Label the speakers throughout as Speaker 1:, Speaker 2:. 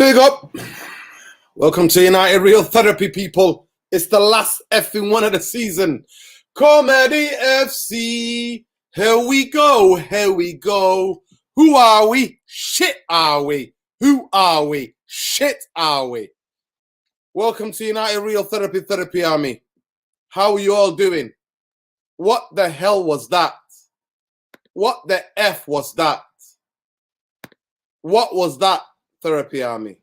Speaker 1: Big up. Welcome to United Real Therapy, people. It's the last effing one of the season. Comedy FC. Here we go. Here we go. Who are we? Shit are we? Who are we? Shit are we? Welcome to United Real Therapy Army. How are you all doing? What the hell was that? What the F was that? What was that, Therapy Army?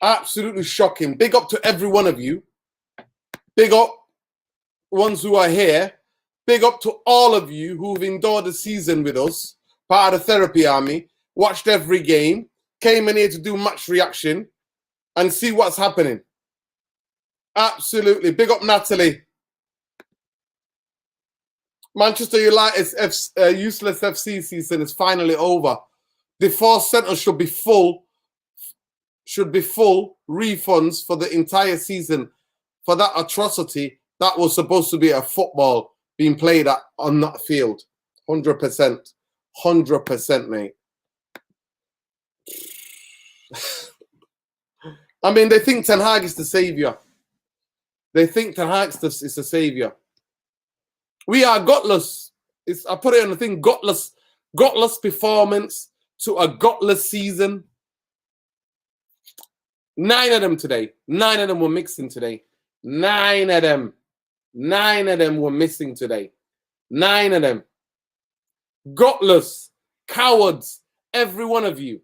Speaker 1: Absolutely shocking. Big up to every one of you. Big up ones who are here. Big up to all of you who've endured the season with us, part of the Therapy Army, watched every game, came in here to do match reaction and see what's happening. Absolutely. Big up Natalie. Manchester United's useless FC season is finally over. The fourth centre should be full refunds for the entire season for that atrocity that was supposed to be a football being played on that field. 100%. 100%, mate. I mean, they think Ten Hag is the saviour. They think Ten Hag is the saviour. We are gutless. I put it on the thing, gutless performance to a gutless season. 9 of them today. 9 of them were mixing today. 9 of them. 9 of them were missing today. 9 of them. Gutless. Cowards. Every one of you.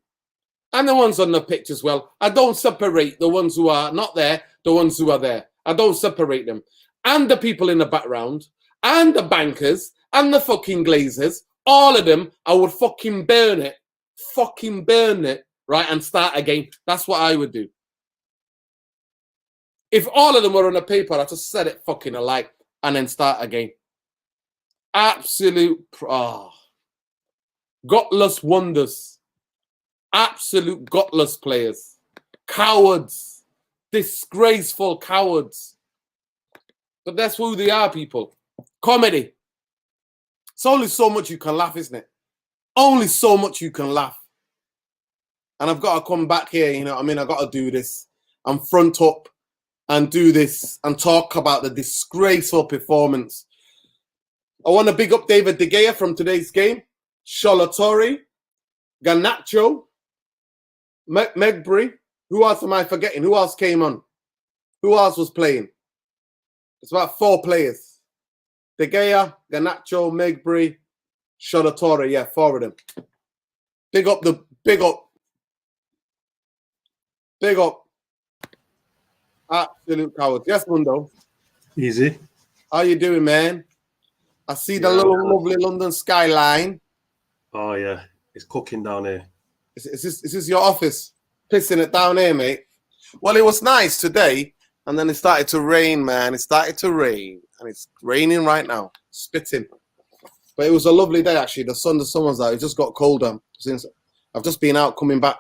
Speaker 1: And the ones on the pitch as well. I don't separate the ones who are not there, the ones who are there. I don't separate them. And the people in the background. And the bankers. And the fucking Glazers. All of them, I would fucking burn it. Fucking burn it. Right? And start again. That's what I would do. If all of them were on a paper, I'd just set it fucking alike and then start again. Absolute gutless wonders. Absolute gutless players. Cowards. Disgraceful cowards. But that's who they are, people. Comedy. It's only so much you can laugh, isn't it? Only so much you can laugh. And I've got to come back here, you know what I mean? I've got to do this and front up and do this and talk about the disgraceful performance. I want to big up David De Gea from today's game. Shalatori, Garnacho, Megbury. Who else am I forgetting? Who else came on? Who else was playing? It's about 4 players. De Gea, Garnacho, Megbury, Shalatori. Yeah, 4 of them. Big up. Absolute cowards. Yes, Mundo.
Speaker 2: Easy.
Speaker 1: How you doing, man? I see the little lovely London skyline.
Speaker 2: Oh, yeah. It's cooking down here.
Speaker 1: Is this your office? Pissing it down here, mate. Well, it was nice today, and then it started to rain, man. It started to rain, and it's raining right now. Spitting. But it was a lovely day, actually. The sun was out. It just got colder since I've just been out coming back.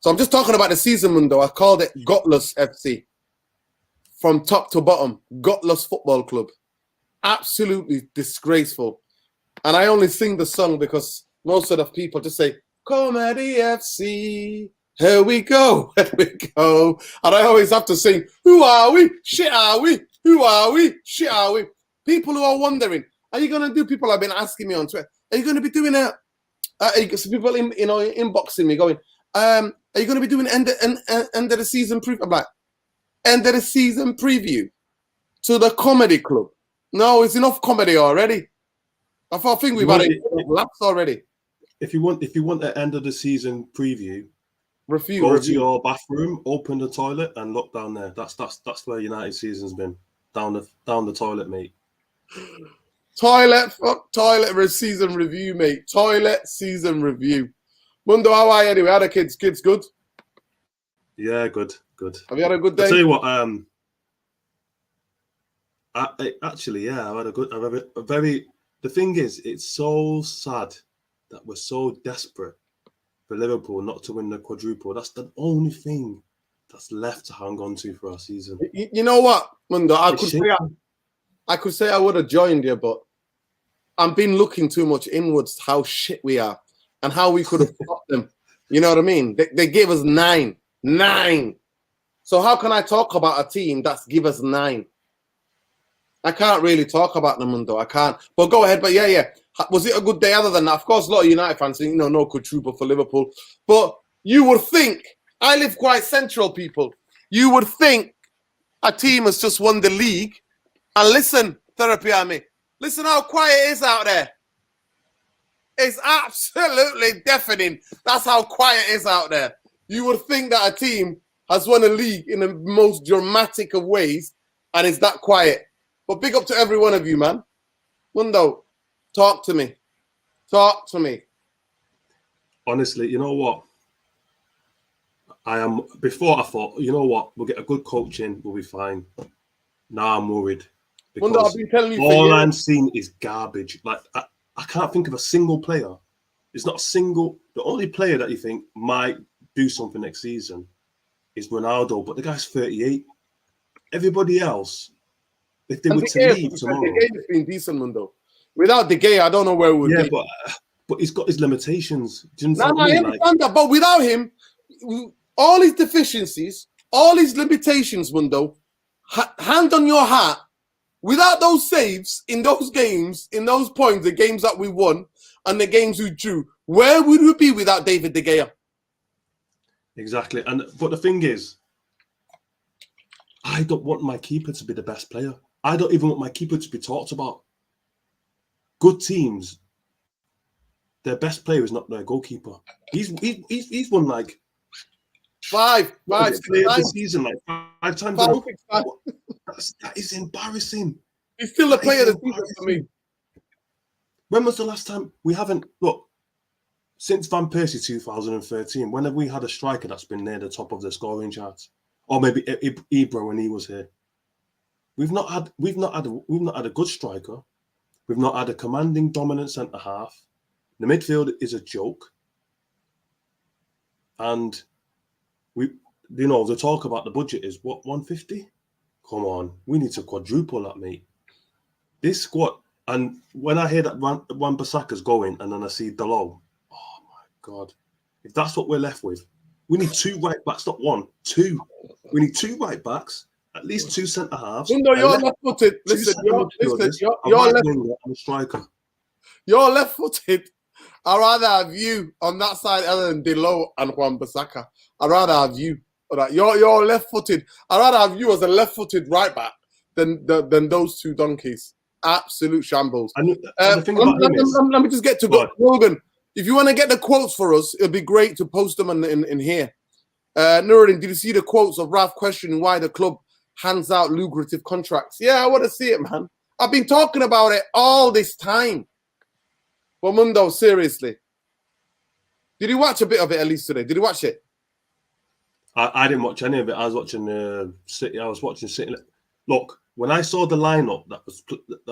Speaker 1: So I'm just talking about the season, Mundo. I called it Gutless FC. From top to bottom, Gutless Football Club. Absolutely disgraceful. And I only sing the song because most of the people just say, Comedy FC, here we go, here we go. And I always have to sing, who are we? Shit are we? Who are we? Shit are we? People who are wondering, are you going to do, people have been asking me on Twitter, are you going to be doing people inboxing me going, are you going to be doing end of the season preview? I'm like, end of the season preview to the comedy club. No, it's enough comedy already. I think we've had laughs already.
Speaker 2: If you want the end of the season preview,
Speaker 1: go
Speaker 2: to your bathroom, open the toilet, and look down there. That's where United season's been. Down the toilet, mate.
Speaker 1: Toilet season review, mate. Toilet season review. Mundo, how are you anyway? How are the kids? Kids good?
Speaker 2: Yeah, good.
Speaker 1: Have you had a good day?
Speaker 2: I'll tell you what, I've had a very, the thing is, it's so sad that we're so desperate for Liverpool not to win the quadruple. That's the only thing that's left to hang on to for our season.
Speaker 1: You know what, Mundo? I could say I would have joined you, but I've been looking too much inwards how shit we are and how we could have stopped them. You know what I mean? They gave us 9 9. So how can I talk about a team that's give us 9? I can't really talk about them, Mundo. I can't. But go ahead. But yeah. Was it a good day other than that? Of course, a lot of United fans saying, no quadruple for Liverpool. But you would think, I live quite central, people. You would think a team has just won the league. And listen, Therapy Army, listen how quiet it is out there. It's absolutely deafening. That's how quiet it is out there. You would think that a team has won a league in the most dramatic of ways, and it's that quiet. But big up to every one of you, man. Mundo, talk to me. Talk to me.
Speaker 2: Honestly, you know what? Before I thought, you know what? We'll get a good coach in, we'll be fine. Now I'm worried.
Speaker 1: Mundo, I've been telling you for
Speaker 2: all
Speaker 1: years.
Speaker 2: I'm seeing is garbage. Like, I can't think of a single player. It's not a single. The only player that you think might do something next season is Ronaldo, but the guy's 38. Everybody else, if they were to leave tomorrow.
Speaker 1: De Gea's been decent, Mundo. Without De Gea, I don't know where we would be.
Speaker 2: But he's got his limitations. Do you
Speaker 1: I understand that. But without him, all his deficiencies, all his limitations, Mundo, hand on your heart, without those saves in those games, in those points, the games that we won and the games we drew, where would we be without David De Gea?
Speaker 2: Exactly. But the thing is, I don't want my keeper to be the best player. I don't even want my keeper to be talked about. Good teams, their best player is not their goalkeeper. He's won like five the season, like 5 times. That is embarrassing.
Speaker 1: He's still the player of the season for me.
Speaker 2: When was the last time we haven't look since Van Persie 2013? When have we had a striker that's been near the top of the scoring charts? Or maybe Ibra when he was here. We've not had a good striker. We've not had a commanding, dominant centre half. The midfield is a joke. And the talk about the budget is what, 150? Come on, we need to quadruple that, mate. This squad, and when I hear that Wan-Bissaka's going, and then I see Dalot, oh my God, if that's what we're left with, we need 2 right backs, not 1, 2. We need 2 right backs, at least 2 centre halves.
Speaker 1: No, you're left-footed. Listen, you're
Speaker 2: striker.
Speaker 1: You're left-footed. I'd rather have you on that side other than Dalot and Wan-Bissaka. I'd rather have you. You're left-footed. I'd rather have you as a left-footed right back than those 2 donkeys. Absolute shambles. Let me just get to Logan. If you want to get the quotes for us, it'd be great to post them in here. Nuruddin, did you see the quotes of Ralph questioning why the club hands out lucrative contracts? Yeah, I want to see it, man. I've been talking about it all this time. But Mundo, seriously, did you watch a bit of it at least today? Did you watch it?
Speaker 2: I didn't watch any of it. I was watching City. I was watching City. Look, when I saw the lineup that was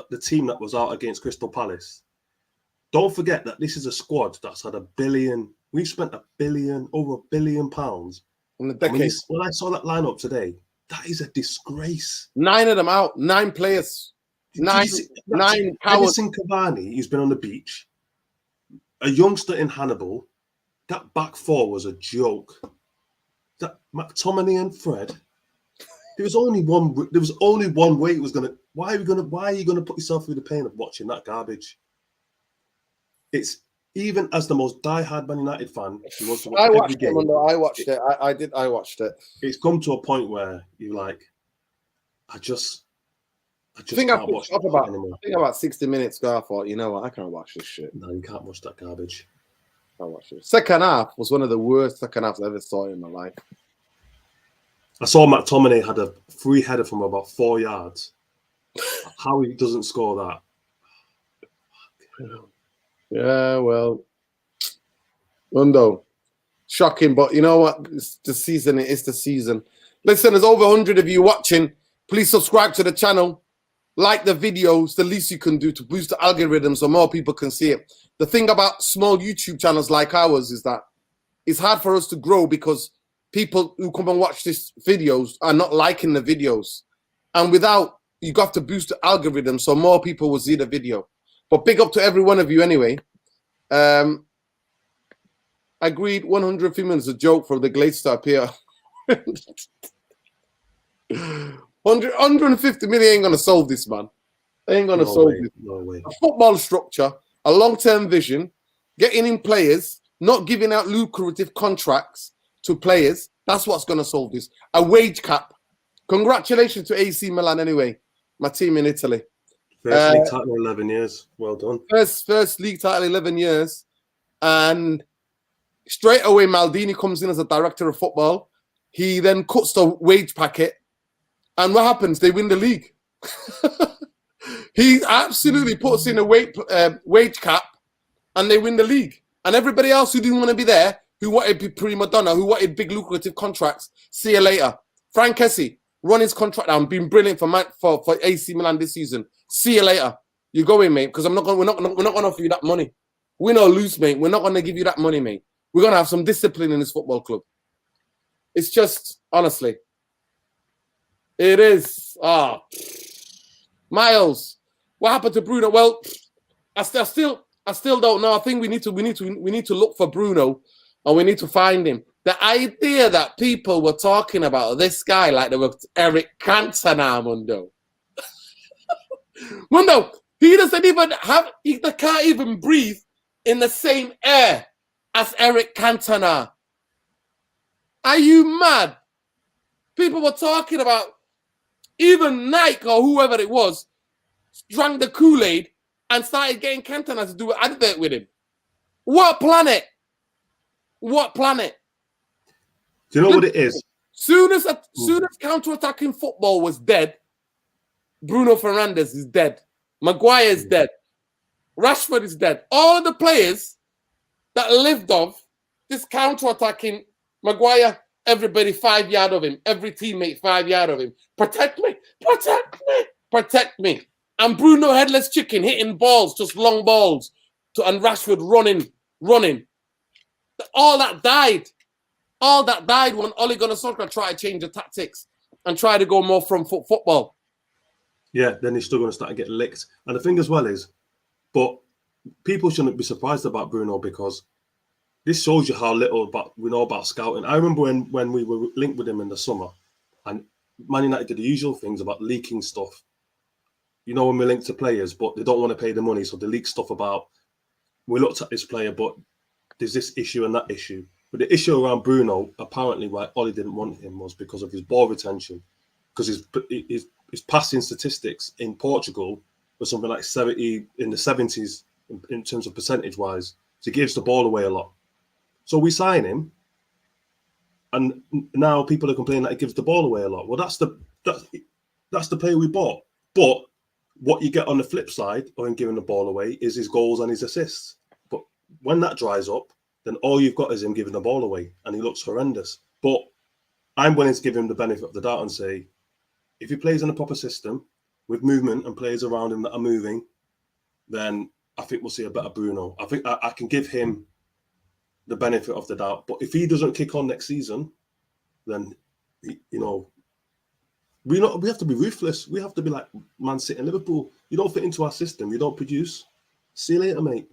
Speaker 2: the team that was out against Crystal Palace, don't forget that this is a squad that's had $1 billion. We've spent over £1 billion
Speaker 1: in a decade.
Speaker 2: When I saw that lineup today, that is a disgrace.
Speaker 1: 9 of them out. 9 players. 9 cowards.
Speaker 2: Edison Cavani, he's been on the beach. A youngster in Hannibal. That back 4 was a joke. That McTominay and Fred. There was only one way it was gonna. Why are you gonna put yourself through the pain of watching that garbage? It's even as the most diehard Man United fan, who wants to watch every game.
Speaker 1: I watched it. I watched it.
Speaker 2: It's come to a point where you're like, I just
Speaker 1: can't watch it anymore. I think about 60 minutes ago, I thought, you know what, I can't watch this shit.
Speaker 2: No, you can't watch that garbage.
Speaker 1: I watched it. Second half was one of the worst second halves I ever saw in my life.
Speaker 2: I saw McTominay had a free header from about 4 yards. How he doesn't score that?
Speaker 1: Yeah, well, Mundo, shocking, but you know what? It's the season. It is the season. Listen, there's over 100 of you watching. Please subscribe to the channel. Like the videos, the least you can do to boost the algorithm so more people can see it. The thing about small YouTube channels like ours is that it's hard for us to grow because people who come and watch these videos are not liking the videos. And you have to boost the algorithm so more people will see the video. But big up to every one of you anyway. Agreed, 100 females is a joke for the Glade to appear. 150 million ain't gonna solve this, man. They ain't gonna solve this.
Speaker 2: No way.
Speaker 1: A football structure, a long-term vision, getting in players, not giving out lucrative contracts to players. That's what's gonna solve this. A wage cap. Congratulations to AC Milan, anyway, my team in Italy.
Speaker 2: First league title in 11 years. Well done.
Speaker 1: First league title 11 years, and straight away Maldini comes in as a director of football. He then cuts the wage packet, and what happens? They win the league. He absolutely puts in a wage cap, and they win the league. And everybody else who didn't want to be there, who wanted to be prima donna, who wanted big lucrative contracts, see you later. Frank Kessie, run his contract down, been brilliant for AC Milan this season. See you later. You're going, mate, because we're not gonna offer you that money. Win or lose, mate. We're not gonna give you that money, mate. We're gonna have some discipline in this football club. It's just, honestly, it is. Miles, what happened to Bruno? Well, I still don't know. I think we need to look for Bruno, and we need to find him. The idea that people were talking about this guy like they were Eric Cantona, Mundo. Mundo, he doesn't even he can't even breathe in the same air as Eric Cantona. Are you mad? People were talking about, even Nike or whoever it was drank the Kool-Aid and started getting Cantona to do an advert with him. What planet? What planet?
Speaker 2: Do you know what it is?
Speaker 1: Soon as counter-attacking football was dead, Bruno Fernandes is dead. Maguire is dead. Rashford is dead. All of the players that lived off this counter-attacking Maguire, everybody 5 yards of him. Every teammate 5 yards of him. Protect me. Protect me. Protect me. And Bruno headless chicken hitting balls, just long balls. And Rashford running. All that died. All that died when Ole Gunnar Solskjaer tried to change the tactics and try to go more from football.
Speaker 2: Yeah, then he's still going to start to get licked. And the thing as well is, but people shouldn't be surprised about Bruno, because this shows you how little we know about scouting. I remember when we were linked with him in the summer, and Man United did the usual things about leaking stuff. You know, when we link to players, but they don't want to pay the money, so they leak stuff about, we looked at this player, but there's this issue and that issue. But the issue around Bruno, apparently why Ole didn't want him, was because of his ball retention, because his passing statistics in Portugal were something like 70 in the 70s in terms of percentage-wise. So he gives the ball away a lot. So we sign him, and now people are complaining that he gives the ball away a lot. Well, that's the player we bought. But what you get on the flip side of him giving the ball away is his goals and his assists. But when that dries up, then all you've got is him giving the ball away, and he looks horrendous. But I'm willing to give him the benefit of the doubt and say, if he plays in a proper system with movement and players around him that are moving, then I think we'll see a better Bruno. I think I can give him the benefit of the doubt. But if he doesn't kick on next season, then, we have to be ruthless. We have to be like Man City and Liverpool. You don't fit into our system. You don't produce. See you later, mate.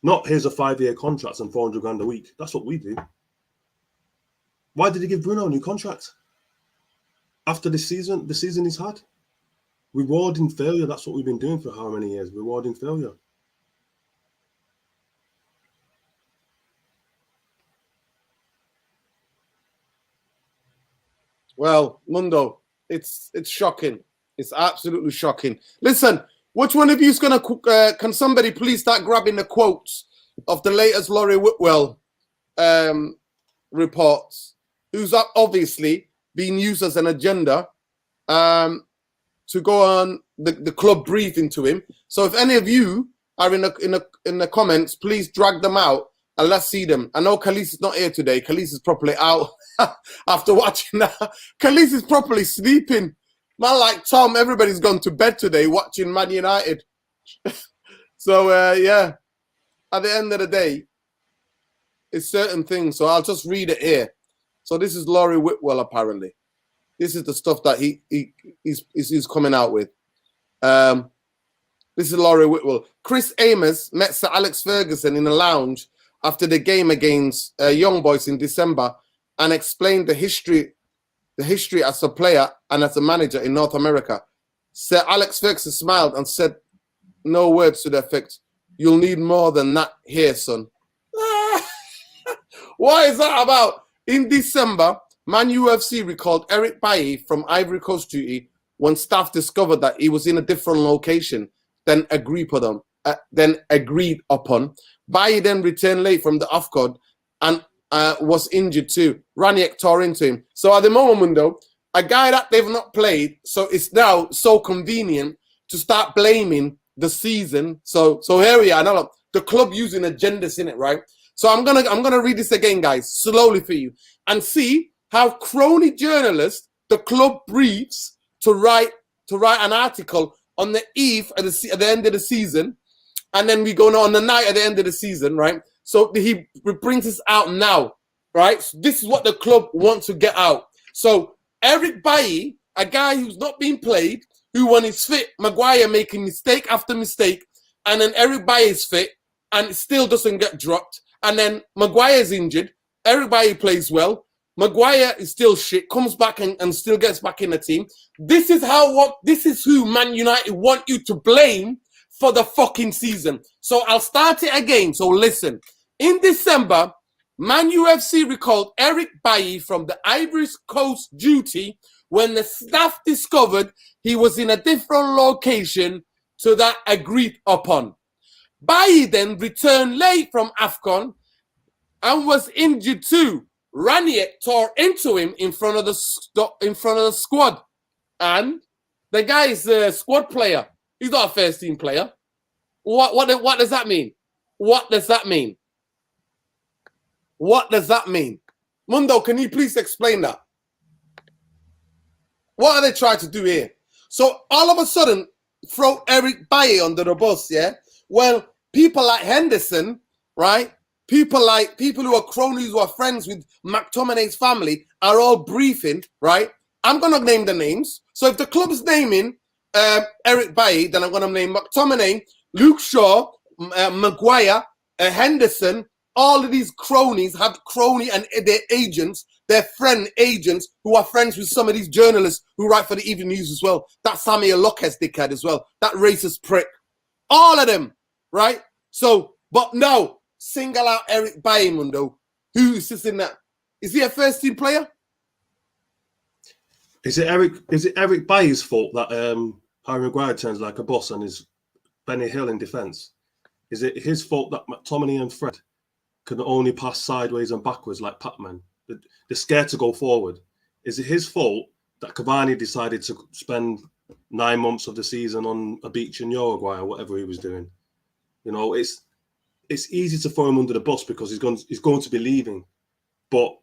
Speaker 2: Not here's a 5-year contract and 400 grand a week. That's what we do. Why did he give Bruno a new contract? After the season he's had? Rewarding failure. That's what we've been doing for how many years? Rewarding failure.
Speaker 1: Well, Mundo, it's shocking. It's absolutely shocking. Listen, which one of you is going to, can somebody please start grabbing the quotes of the latest Laurie Whitwell reports, who's obviously being used as an agenda to go on the club briefing to him. So if any of you are in the comments, please drag them out and let's see them. I know Khalees is not here today. Khalees is properly out after watching that. Khalees is properly sleeping. Man, like Tom, everybody's gone to bed today watching Man United. So, yeah, at the end of the day, it's certain things. So I'll just read it here. So this is Laurie Whitwell, apparently. This is the stuff that he's coming out with. This is Laurie Whitwell. Chris Amos met Sir Alex Ferguson in a lounge after the game against Young Boys in December and explained the history as a player and as a manager in North America. Sir Alex Ferguson smiled and said, no words to the effect, you'll need more than that here, son. What is that about? In December, Man UFC recalled Eric Bailly from Ivory Coast duty when staff discovered that he was in a different location than agreed upon. Bailly then returned late from the AFCON and was injured too. Raniak tore into him. So at the moment, Mundo, a guy that they've not played, so it's now so convenient to start blaming the season. So here we are. Now the club using agendas in it, right? So I'm gonna read this again, guys, slowly for you, and see how crony journalists the club briefs to write an article on the eve at the end of the season, and then we go on the night at the end of the season, right? So he brings this out now, right? So this is what the club wants to get out. So Eric Bailly, a guy who's not been played, who when he's fit, Maguire making mistake after mistake, and then Eric Bailly is fit and still doesn't get dropped. And then Maguire's injured. Everybody plays well. Maguire is still shit, comes back and still gets back in the team. This is who Man United want you to blame for the fucking season. So I'll start it again. So listen. In December, Man UFC recalled Eric Bailly from the Ivory Coast duty when the staff discovered he was in a different location to that agreed upon. Bailly then returned late from AFCON and was injured too. Raniak tore into him in front of the squad, and the guy is a squad player. He's not a first team player. What does that mean? What does that mean? What does that mean? Mundo, can you please explain that? What are they trying to do here? So all of a sudden, throw Eric Bailly under the bus, yeah? Well, people like Henderson, right? People who are cronies, who are friends with McTominay's family are all briefing, right? I'm going to name the names. So if the club's naming Eric Bailly, then I'm going to name McTominay, Luke Shaw, Maguire, Henderson. All of these cronies have crony and their agents, their friend agents who are friends with some of these journalists who write for the Evening News as well. That Samuel Lopez dickhead as well. That racist prick. All of them, right? So, but no, single out Eric Bailly, Mundo. Who sits in that? Is he a first team player?
Speaker 2: Is it Eric Bailly's fault that Harry Maguire turns like a boss and is Benny Hill in defence? Is it his fault that McTominay and Fred can only pass sideways and backwards like Pac-Man? They're scared to go forward. Is it his fault that Cavani decided to spend 9 months of the season on a beach in Uruguay or whatever he was doing? You know, it's easy to throw him under the bus because he's going to be leaving. But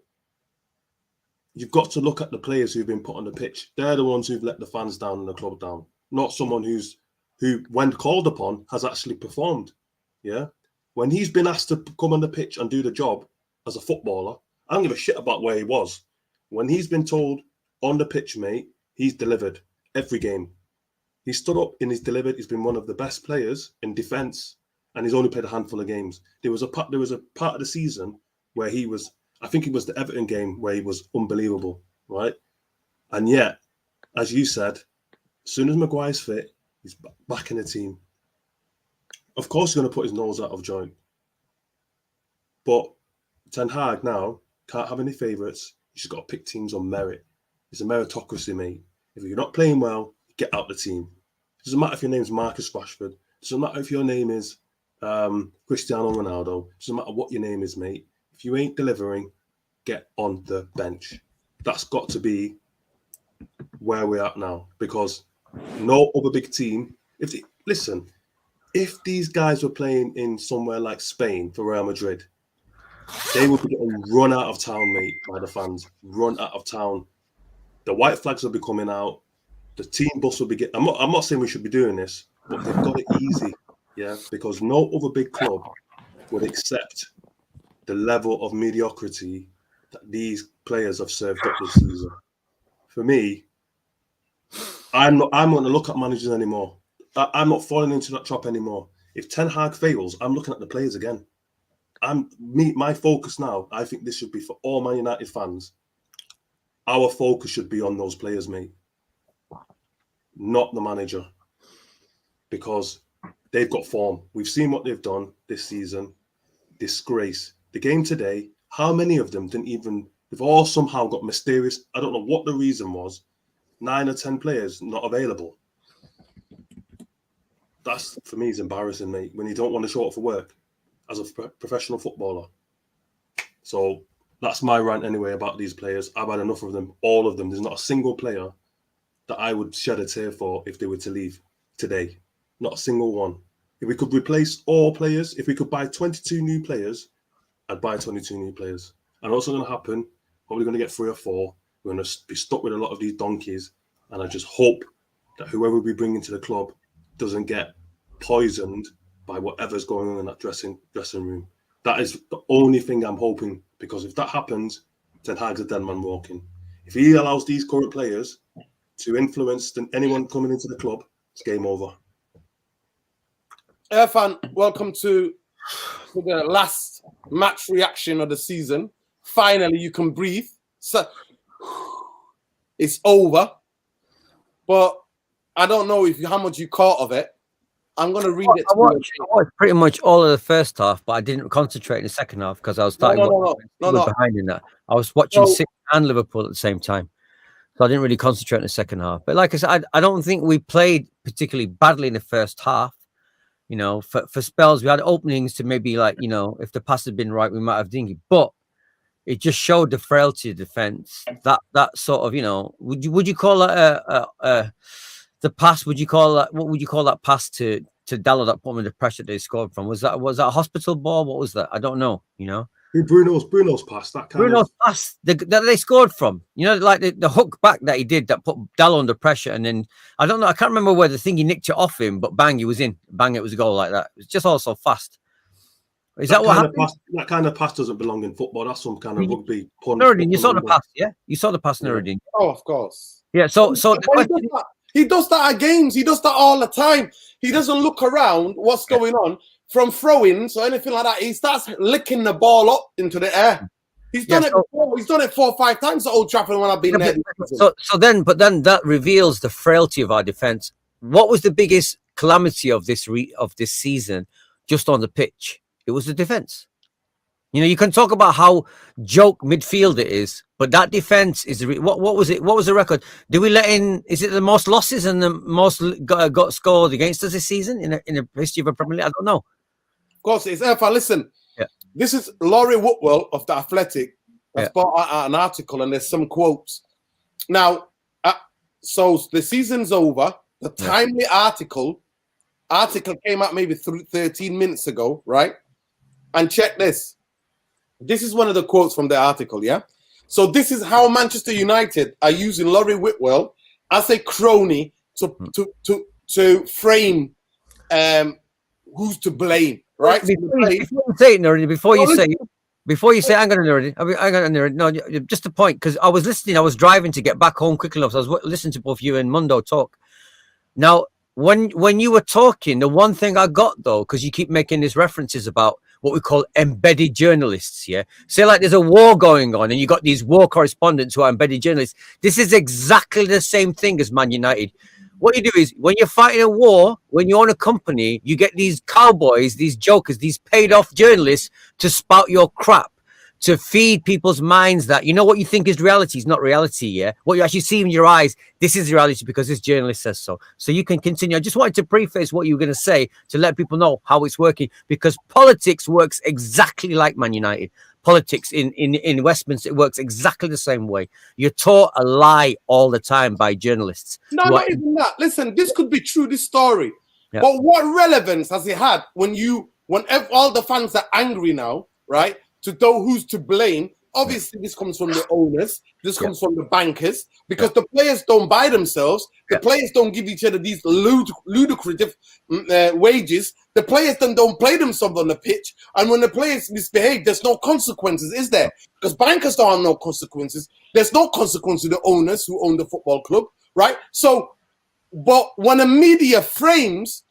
Speaker 2: you've got to look at the players who've been put on the pitch. They're the ones who've let the fans down and the club down, not someone who, when called upon, has actually performed. Yeah? When he's been asked to come on the pitch and do the job as a footballer, I don't give a shit about where he was. When he's been told, on the pitch, mate, he's delivered every game. He stood up and he's delivered. He's been one of the best players in defence, and he's only played a handful of games. There was a part of the season where he was, I think it was the Everton game, where he was unbelievable, right? And yet, as you said, as soon as Maguire's fit, he's back in the team. Of course, he's going to put his nose out of joint. But Ten Hag now can't have any favourites. He's just got to pick teams on merit. It's a meritocracy, mate. If you're not playing well, get out the team. It doesn't matter if your name's Marcus Rashford. It doesn't matter if your name is Cristiano Ronaldo. It doesn't matter what your name is, mate. If you ain't delivering, get on the bench. That's got to be where we're at now, because no other big team. If these guys were playing in somewhere like Spain for Real Madrid, they would be getting run out of town, mate, by the fans. Run out of town. The white flags will be coming out. The team bus will be getting... I'm not saying we should be doing this, but they've got it easy, yeah? Because no other big club would accept the level of mediocrity that these players have served up this season. For me, I'm not going to look at managers anymore. I'm not falling into that trap anymore. If Ten Hag fails, I'm looking at the players again. my focus now, I think this should be for all Man United fans. Our focus should be on those players, mate, not the manager, because they've got form. We've seen what they've done this season. Disgrace. The game today, how many of them didn't even, they've all somehow got mysterious, I don't know what the reason was, 9 or 10 players not available. That's, for me, is embarrassing, mate, when you don't want to show up for work as a professional footballer. So that's my rant anyway about these players. I've had enough of them, all of them. There's not a single player that I would shed a tear for if they were to leave today. Not a single one. If we could replace all players, if we could buy 22 new players, I'd buy 22 new players. And what's going to happen? Probably going to get 3 or 4. We're going to be stuck with a lot of these donkeys. And I just hope that whoever we bring into the club doesn't get poisoned by whatever's going on in that dressing room. That is the only thing I'm hoping, because if that happens, Ten Hag's a dead man walking. If he allows these current players to influence anyone coming into the club, it's game over.
Speaker 1: Irfan, welcome to the last match reaction of the season. Finally, you can breathe. So it's over. But I don't know how much you caught of it. I'm going to read it.
Speaker 3: I watched pretty much all of the first half, but I didn't concentrate in the second half because I was starting behind in that. I was watching City and Liverpool at the same time. So I didn't really concentrate in the second half. But like I said, I don't think we played particularly badly in the first half. You know, for spells, we had openings to maybe like, you know, if the pass had been right, we might have dingy. But it just showed the frailty of defense. That sort of, you know, would you call that the pass? Would you call that, what would you call that pass to Dallo that put them under pressure they scored from? Was that a hospital ball? What was that? I don't know, you know.
Speaker 2: Bruno's pass, that kind
Speaker 3: Bruno's pass that they scored from, you know, like the hook back that he did that put Dallo under pressure, and then I don't know, I can't remember where the thing he nicked it off him, but bang, he was in, bang, it was a goal like that. It's just all so fast. Is that what happened?
Speaker 2: That kind of pass doesn't belong in football. That's some kind of rugby punch.
Speaker 3: Nuruddin, you saw the pass, yeah? You saw the pass, Nuruddin.
Speaker 1: Oh, of course.
Speaker 3: Yeah. So the question,
Speaker 1: he does that at games. He does that all the time. He doesn't look around what's going on from throw-ins or anything like that. He starts licking the ball up into the air. He's done it before. He's done it 4 or 5 times at Old Trafford when I've been there.
Speaker 3: But then that reveals the frailty of our defense. What was the biggest calamity of this season just on the pitch? It was the defense. You know, you can talk about how joke midfield it is, but that defense is what was it? What was the record? Did we let in? Is it the most losses and the most got scored against us this season in the history of a Premier League? I don't know.
Speaker 1: Of course, it's Irfan. Listen, this is Laurie Woodwell of The Athletic. That's brought out an article, and there's some quotes. Now, so the season's over. The timely article came out maybe 13 minutes ago, right? And check this. This is one of the quotes from the article, yeah? So this is how Manchester United are using Laurie Whitwell as a crony to frame who's to blame, right?
Speaker 3: Before you say, I'm going to no, just a point, because I was listening, I was driving to get back home quickly enough, so I was listening to both you and Mundo talk. Now, when you were talking, the one thing I got though, because you keep making these references about what we call embedded journalists, yeah? Say like there's a war going on and you got these war correspondents who are embedded journalists. This is exactly the same thing as Man United. What you do is when you're fighting a war, when you own a company, you get these cowboys, these jokers, these paid off journalists to spout your crap, to feed people's minds that, you know, what you think is reality is not reality, yeah? What you actually see in your eyes, this is reality because this journalist says so. So you can continue. I just wanted to preface what you were going to say to let people know how it's working, because politics works exactly like Man United. Politics in Westminster, it works exactly the same way. You're taught a lie all the time by journalists.
Speaker 1: No, not even that. Listen, this could be true, this story. Yeah. But what relevance has it had when all the fans are angry now, right? To know who's to blame. Obviously, this comes from the owners. This comes from the bankers, because the players don't buy themselves. The players don't give each other these ludicrous wages. The players then don't play themselves on the pitch. And when the players misbehave, there's no consequences, is there? Because bankers don't have no consequences. There's no consequence to the owners who own the football club, right? So, but when the media frames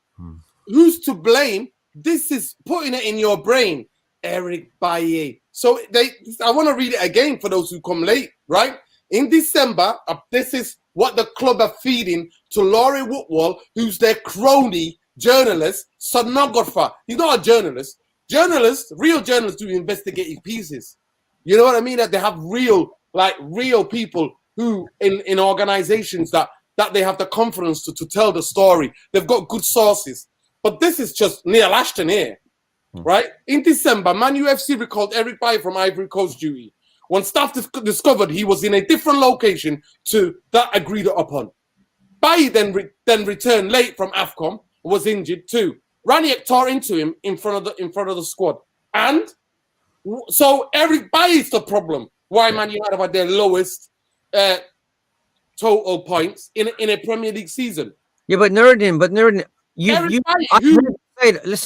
Speaker 1: who's to blame, this is putting it in your brain. Eric Bailly. So I want to read it again for those who come late, right? In December, this is what the club are feeding to Laurie Whitwell, who's their crony, journalist, sonographer. He's not a journalist. Journalists, real journalists do investigative pieces. You know what I mean? That they have real people who in organizations that they have the confidence to tell the story. They've got good sources. But this is just Neil Ashton here, right? In December, Man UFC recalled Eric Bailly from Ivory Coast duty. When staff discovered he was in a different location to that agreed upon. Bailly then returned late from AFCON, was injured too. Raniak tore into him in front of the squad. And so Eric Bailly is the problem. Why Man United had their lowest total points in a Premier League season.
Speaker 3: Yeah, but Nuruddin,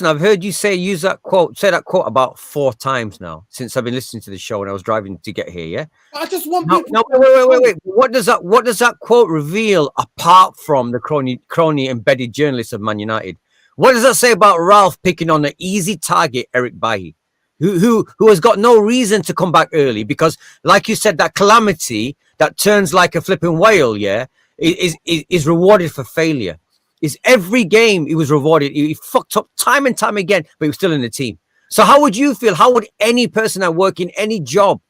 Speaker 3: I've heard you use that quote about 4 times now since I've been listening to the show and I was driving to get here. Yeah,
Speaker 1: I just want
Speaker 3: wait. What does that quote reveal apart from the crony embedded journalist of Man United? What does that say about Ralph picking on the easy target Eric Bailly, who has got no reason to come back early because, like you said, that calamity that turns like a flipping whale, is rewarded for failure. Is every game he was rewarded. He fucked up time and time again, but he was still in the team. So how would you feel? How would any person that work in any job,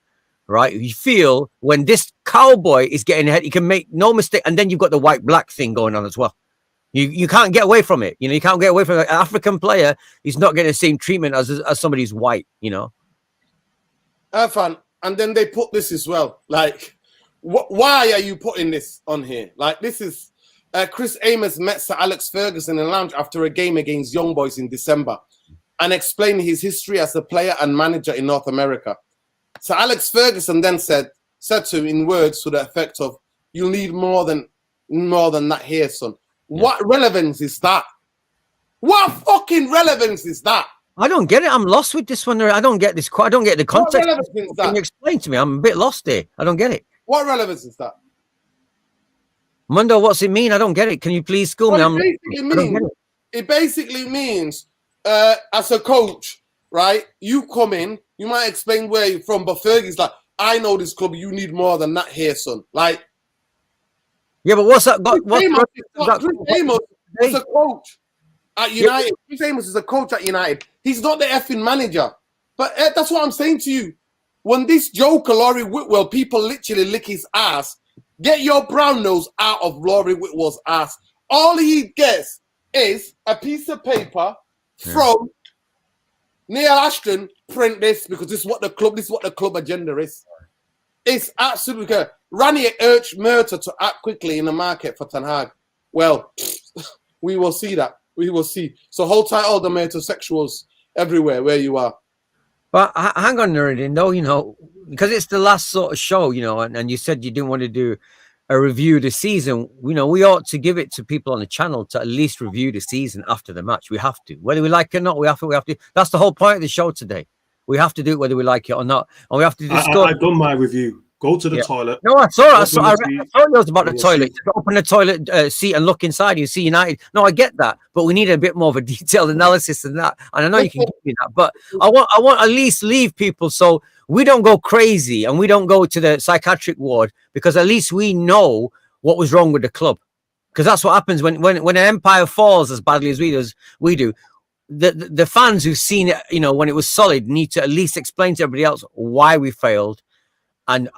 Speaker 3: right, you feel when this cowboy is getting ahead? He can make no mistake, and then you've got the white-black thing going on as well. You can't get away from it. You can't get away from it. An African player. He's not getting the same treatment as somebody who's white.
Speaker 1: Irfan, and then they put this as well. Like, why are you putting this on here? Like, this is Chris Amos met Sir Alex Ferguson in the lounge after a game against Young Boys in December and explained his history as a player and manager in North America. Sir Alex Ferguson then said to him in words to the effect of, "You'll need more than that here, son." What relevance is that? What fucking relevance is that?
Speaker 3: I don't get it. I'm lost with this one. I don't get this. I don't get the context.
Speaker 1: What relevance is that?
Speaker 3: Can you explain to me? I'm a bit lost here. I don't get it.
Speaker 1: What relevance is that?
Speaker 3: Mundo, what's it mean? I don't get it. Can you please school me?
Speaker 1: It basically means as a coach, right? You come in, you might explain where you're from, but Fergie's like, "I know this club. You need more than that here, son." Like,
Speaker 3: yeah, but what's that?
Speaker 1: Chris Amos is a coach at United. Chris Amos is a coach at United. He's not the effing manager. But that's what I'm saying to you. When this joker, Laurie Whitwell, people literally lick his ass. Get your brown nose out of Laurie Whitwell's ass. All he gets is a piece of paper from Neil Ashton. Print this because this is what the club agenda is. It's absolutely good. Raniak urged Murta to act quickly in the market for Ten Hag. Well, we will see that. We will see. So hold tight, all the metrosexuals everywhere where you are.
Speaker 3: But hang on, Nuruddin. No, because it's the last sort of show, and you said you didn't want to do a review of the season. We ought to give it to people on the channel to at least review the season after the match. We have to, whether we like it or not. We have to. That's the whole point of the show today. We have to do it whether we like it or not, and we have to discuss.
Speaker 2: I've done my review. Go to the toilet.
Speaker 3: No, I saw it. I told you about the toilet. Open the toilet seat and look inside. You see United. No, I get that, but we need a bit more of a detailed analysis than that. And I know you can give me that, but I want at least leave people so we don't go crazy and we don't go to the psychiatric ward because at least we know what was wrong with the club. Because that's what happens when an empire falls as badly as we do. The fans who've seen it, when it was solid, need to at least explain to everybody else why we failed. And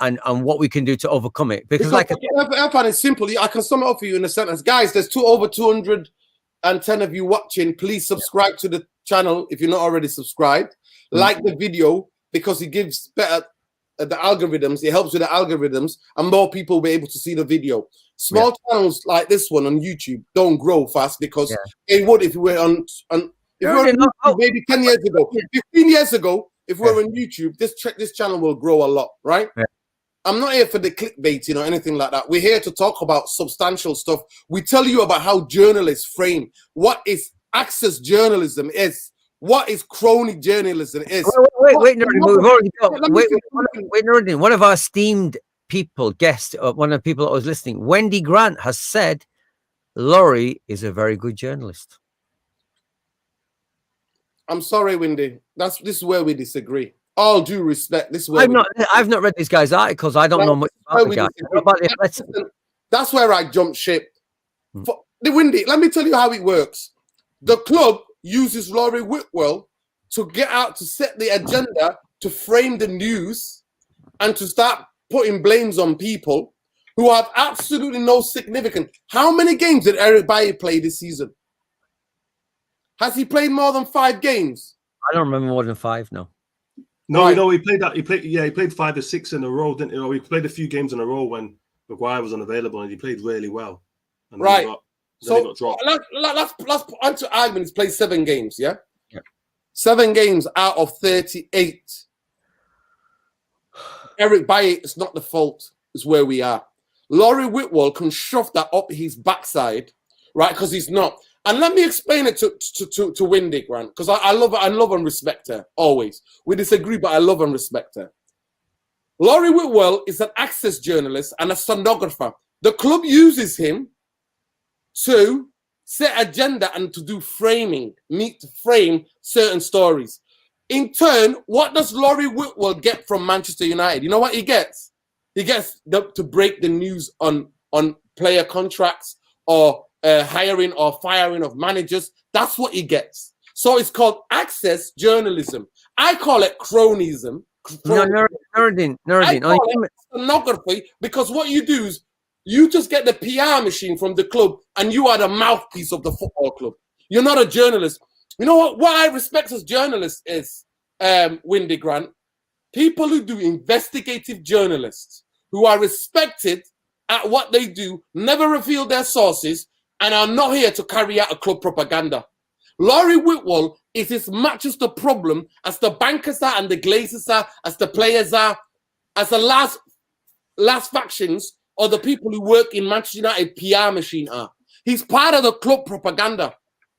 Speaker 3: what we can do to overcome it. Because like
Speaker 1: Irfan, it's simple. I can sum it up for you in a sentence. Guys, there's over 210 of you watching. Please subscribe to the channel if you're not already subscribed. Like the video because it gives better the algorithms. It helps with the algorithms and more people will be able to see the video. Small channels like this one on YouTube don't grow fast because they would if we were on YouTube, maybe 10 years ago, 15 years ago. If we're on YouTube, this channel will grow a lot, right? Yeah. I'm not here for the clickbait, anything like that. We're here to talk about substantial stuff. We tell you about how journalists frame, what is access journalism is, what is crony journalism is.
Speaker 3: Wait, Nuruddin, one of our esteemed guests, one of the people that was listening, Wendy Grant has said, Laurie is a very good journalist.
Speaker 1: I'm sorry, Windy. This is where we disagree. All due respect, this is where
Speaker 3: I've not read this guy's articles. I don't know much about the guy. About the Athletic.
Speaker 1: That's where I jumped ship.
Speaker 3: Hmm.
Speaker 1: For the Windy, let me tell you how it works. The club uses Laurie Whitwell to get out to set the agenda, to frame the news, and to start putting blames on people who have absolutely no significance. How many games did Eric Bailly play this season? Has he played more than 5 games?
Speaker 3: I don't remember more than 5. No.
Speaker 2: No,
Speaker 1: Right.
Speaker 2: he played that. He played 5 or 6 in a row, didn't he? Or he played a few games in a row when Maguire was unavailable, and he played really well. And
Speaker 1: Right.
Speaker 2: Then he got dropped.
Speaker 1: Let's put onto argument. He's played 7 games, yeah?
Speaker 3: Yeah.
Speaker 1: 7 games out of 38. Eric Bailly is not the fault, is where we are. Laurie Whitwell can shove that up his backside, right? Because he's not. And let me explain it to Windy, Grant, because I love and respect her, always. We disagree, but I love and respect her. Laurie Whitwell is an access journalist and a stenographer. The club uses him to set agenda and to do framing, to frame certain stories. In turn, what does Laurie Whitwell get from Manchester United? You know what he gets? He gets to break the news on player contracts or hiring or firing of managers. That's what he gets. So it's called access journalism. I call it cronyism.
Speaker 3: No, Nuruddin.
Speaker 1: I call it stenography, because what you do is you just get the PR machine from the club and you are the mouthpiece of the football club. You're not a journalist. You know what I respect as journalists is, Windy Grant, people who do investigative journalists, who are respected at what they do, never reveal their sources, and are not here to carry out a club propaganda. Laurie Whitwell is as much as the problem as the bankers are and the Glazers are, as the players are, as the last factions or the people who work in Manchester United PR machine are. He's part of the club propaganda.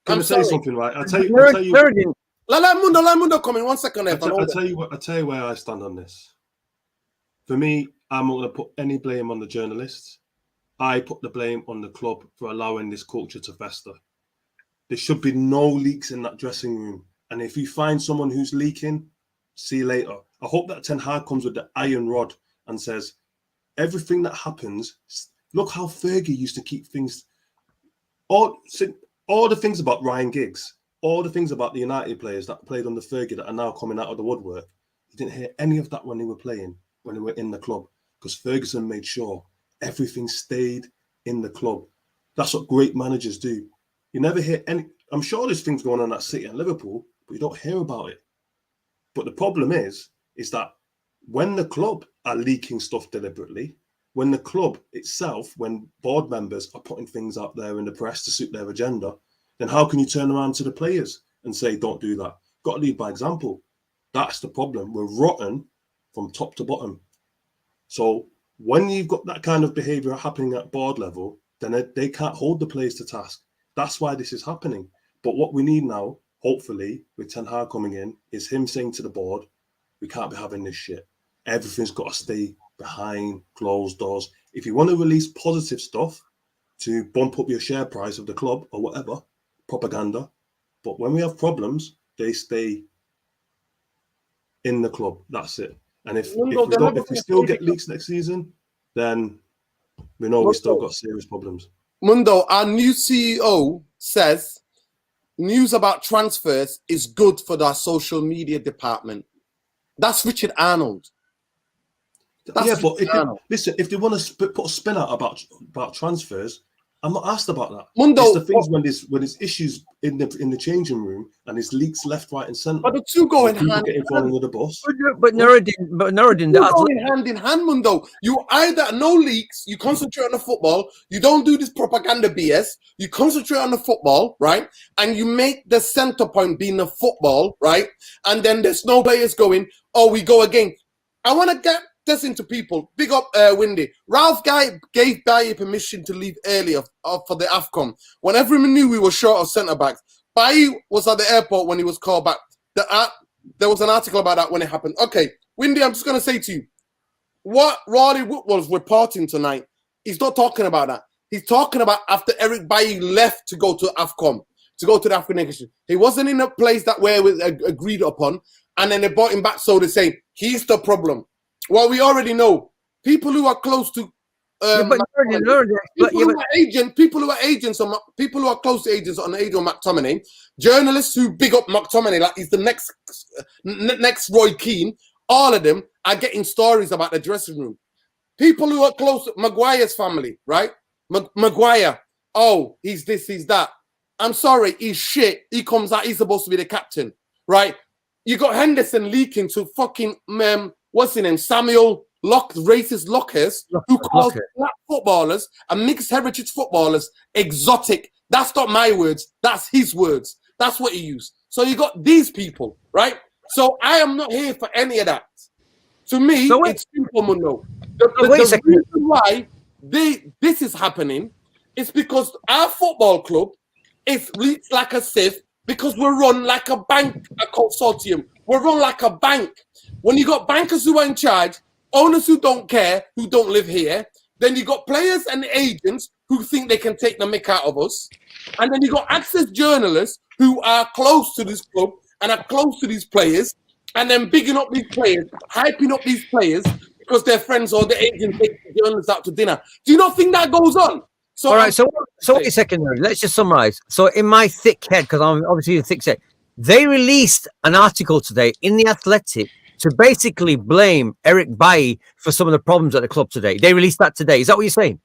Speaker 2: Can I say something, right? I'll tell you.
Speaker 3: Nuruddin.
Speaker 1: Let Mundo come in 1 second.
Speaker 2: I'll tell you where I stand on this. For me, I'm not going to put any blame on the journalists. I put the blame on the club for allowing this culture to fester. There should be no leaks in that dressing room. And if you find someone who's leaking, see you later. I hope that Ten Hag comes with the iron rod and says, everything that happens, look how Fergie used to keep things. All the things about Ryan Giggs, all the things about the United players that played under Fergie that are now coming out of the woodwork. You didn't hear any of that when they were playing, when they were in the club, because Ferguson made sure everything stayed in the club. That's what great managers do. You never hear any. I'm sure there's things going on at City and Liverpool, but you don't hear about it. But the problem is that when the club are leaking stuff deliberately, when the club itself, when board members are putting things out there in the press to suit their agenda, then how can you turn around to the players and say, don't do that? Got to lead by example. That's the problem. We're rotten from top to bottom. So when you've got that kind of behavior happening at board level, then they can't hold the players to task. That's why this is happening. But what we need now, hopefully, with Ten Hag coming in, is him saying to the board, we can't be having this shit. Everything's got to stay behind closed doors. If you want to release positive stuff to bump up your share price of the club or whatever, propaganda. But when we have problems, they stay in the club. That's it. And if we still get leaks next season, then we know we still got serious problems.
Speaker 1: Mundo, our new CEO says news about transfers is good for their social media department. That's Richard Arnold.
Speaker 2: If they want to put a spin out about transfers, I'm not asked about that.
Speaker 1: Mundo,
Speaker 2: it's the things when there's issues in the changing room and there's leaks left, right, and centre.
Speaker 1: But the two go in hand
Speaker 2: getting thrown under the bus.
Speaker 3: But Nuruddin,
Speaker 1: that's going hand in hand, Mundo. You either no leaks, you concentrate on the football, you don't do this propaganda BS, you concentrate on the football, right? And you make the centre point being the football, right? And then there's no players going, oh, we go again. I want to get this into people. Big up, Windy. Ralph gave Bailly permission to leave earlier for the AFCON. Whenever we knew we were short of centre-backs, Bailly was at the airport when he was called back. There was an article about that when it happened. Okay, Windy, I'm just going to say to you, what Rawley was reporting tonight, he's not talking about that. He's talking about after Eric Bailly left to go to AFCON. to go to the African nation. He wasn't in a place that where it was agreed upon, and then they brought him back. So they say he's the problem. Well, we already know people who are close to people who are agents, or people who are close to agents on Adrian McTominay, journalists who big up McTominay like he's the next Roy Keane. All of them are getting stories about the dressing room. People who are close to Maguire's family, right? Maguire, oh, he's this, he's that. I'm sorry, he's shit. He comes out, he's supposed to be the captain, right? You got Henderson leaking to fucking, what's his name? Samuel racist Lockers, who calls black footballers and mixed heritage footballers exotic. That's not my words, that's his words. That's what he used. So you got these people, right? So I am not here for any of that. To me, it's simple, Mundo. The reason why this is happening is because our football club is leaked like a sieve because we're run like a bank, a consortium. We're run like a bank. When you got bankers who are in charge, owners who don't care, who don't live here, then you got players and agents who think they can take the mick out of us. And then you got access journalists who are close to this club and are close to these players, and then bigging up these players, hyping up these players because their friends or the agent take the journalists out to dinner. Do you not think that goes on? So
Speaker 3: all right, so wait a second. Let's just summarize. So in my thick head, because I'm obviously a thick head, they released an article today in The Athletic to basically blame Eric Bailly for some of the problems at the club today. They released that today. Is that what you're saying?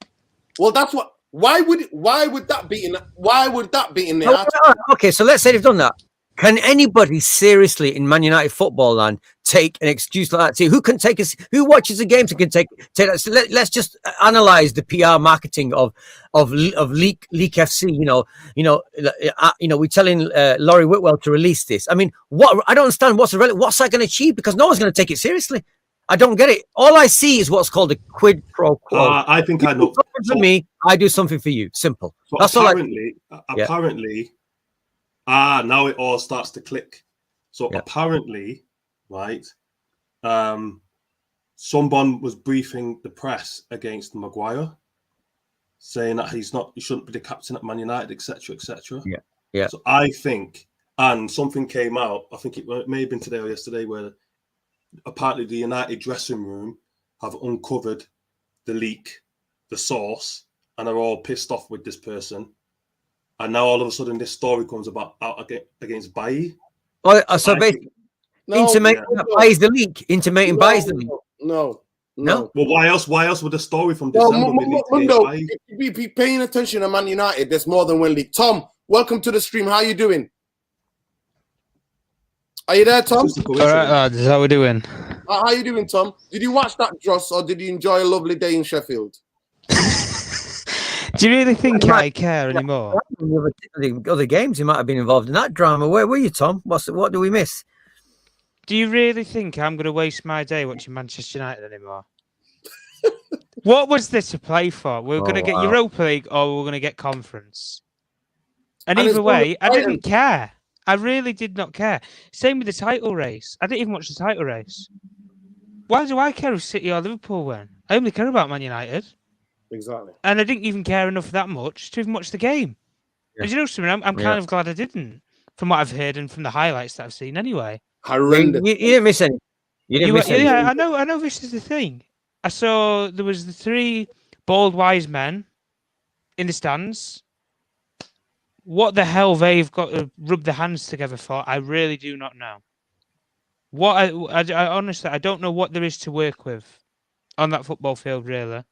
Speaker 1: Well, that's what. Why would that be in the article?
Speaker 3: Okay, so let's say they've done that. Can anybody seriously in Man United football land take an excuse like that? See, who can take us? Who watches the games and can take that? So let's just analyze the PR marketing of Leak FC. We're telling Laurie Whitwell to release this. I mean, what? I don't understand what's that going to achieve, because no one's going to take it seriously. I don't get it. All I see is what's called a quid pro quo.
Speaker 2: I think I know.
Speaker 3: For me, I do something for you. Simple.
Speaker 2: So
Speaker 3: that's
Speaker 2: apparently, now it all starts to click. So apparently, right, someone was briefing the press against Maguire, saying that he shouldn't be the captain at Man United, etc., etc.
Speaker 3: Yeah.
Speaker 2: So I think, and something came out, I think it may have been today or yesterday, where apparently the United dressing room have uncovered the leak, the source, and are all pissed off with this person. And now all of a sudden this story comes out against Bailly.
Speaker 3: So basically, intimating buys the leak. Intimating buys the leak.
Speaker 1: No.
Speaker 2: Well, why else would the story from December be leaked against Bailly?
Speaker 1: If you be paying attention to Man United, there's more than one leak. Tom, welcome to the stream. How you doing? Are you there, Tom?
Speaker 4: All right, lads. How we doing?
Speaker 1: How you doing, Tom? Did you watch that Dross, or did you enjoy a lovely day in Sheffield?
Speaker 4: Do you really think I care anymore?
Speaker 3: The other games, you might have been involved in that drama. Where were you, Tom? What do we miss?
Speaker 4: Do you really think I'm going to waste my day watching Manchester United anymore? What was there to play for? We're going to get Europa League, or we're going to get Conference. And either way, I didn't care. I really did not care. Same with the title race. I didn't even watch the title race. Why do I care if City or Liverpool win? I only care about Man United.
Speaker 1: Exactly.
Speaker 4: And I didn't even care enough that much to even watch the game. Yeah. And you know something? I'm kind of glad I didn't, from what I've heard and from the highlights that I've seen anyway.
Speaker 1: Horrendous.
Speaker 3: You didn't miss any.
Speaker 4: Yeah, I know this is the thing. I saw there was the 3 bald wise men in the stands. What the hell they've got to rub their hands together for, I really do not know. I honestly, I don't know what there is to work with on that football field, really.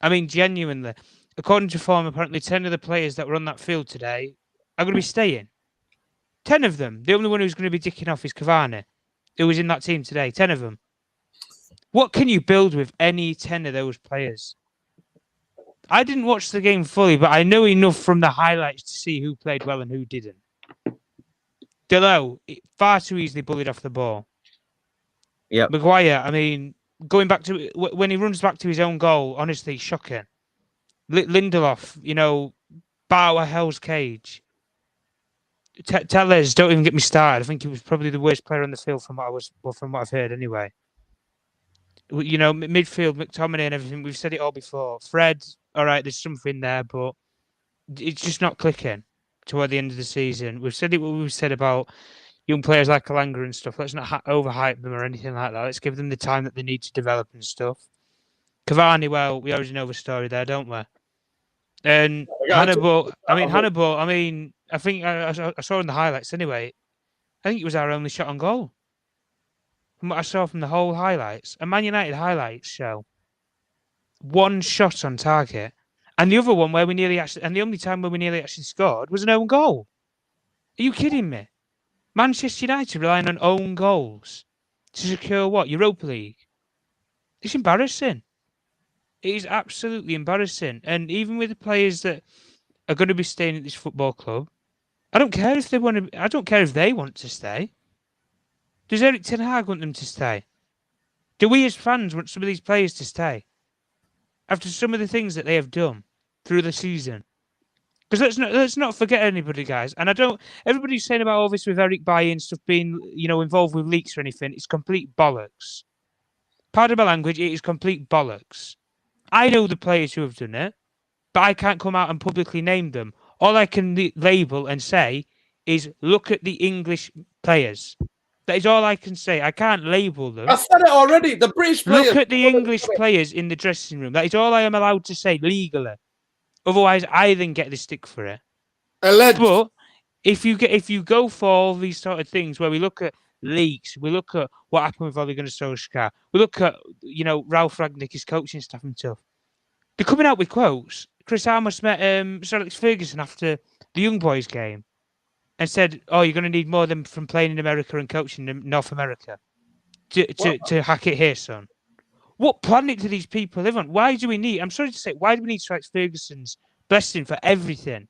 Speaker 4: I mean, genuinely, according to form, apparently 10 of the players that were on that field today are going to be staying. 10 of them. The only one who's going to be dicking off is Cavani, who was in that team today. 10 of them. What can you build with any 10 of those players? I didn't watch the game fully, but I know enough from the highlights to see who played well and who didn't. Delo, far too easily bullied off the ball.
Speaker 3: Yeah.
Speaker 4: Maguire, I mean, going back to when he runs back to his own goal, honestly, shocking. Lindelof, bow a hell's cage. Tellez, don't even get me started. I think he was probably the worst player on the field from what I've heard anyway. Midfield, McTominay and everything, we've said it all before. Fred, all right, there's something there, but it's just not clicking. toward the end of the season. We've said it what we've said about young players like Alanga and stuff. Let's not overhype them or anything like that. Let's give them the time that they need to develop and stuff. Cavani, well, we already know the story there, don't we? And Hannibal, I think I saw in the highlights anyway. I think it was our only shot on goal. From what I saw from the whole highlights, a Man United highlights show one shot on target, and the other one where we nearly actually, and the only time where we nearly actually scored was an own goal. Are you kidding me? Manchester United relying on own goals to secure what? Europa League. It's embarrassing. It is absolutely embarrassing. And even with the players that are going to be staying at this football club, I don't care if they want to. I don't care if they want to stay. Does Erik ten Hag want them to stay? Do we as fans want some of these players to stay after some of the things that they have done through the season? Because let's not forget anybody, guys. And I don't. Everybody's saying about all this with Eric Bailly and stuff being, involved with leaks or anything. It's complete bollocks. Pardon my language. It is complete bollocks. I know the players who have done it, but I can't come out and publicly name them. All I can label and say is look at the English players. That is all I can say. I can't label them.
Speaker 1: I said it already. The British players.
Speaker 4: Look at the English players in the dressing room. That is all I am allowed to say legally. Otherwise, I then get the stick for it.
Speaker 1: Alleged.
Speaker 4: But if you go for all these sort of things where we look at leaks, we look at what happened with Ole Gunnar Solskjaer, we look at Ralph Rangnick, his coaching staff and stuff. They're coming out with quotes. Chris Amos met Sir Alex Ferguson after the Young Boys game and said, "Oh, you're going to need more than from playing in America and coaching in North America to hack it here, son." What planet do these people live on? Why do we need? I'm sorry to say, why do we need Sir Alex Ferguson's blessing for everything?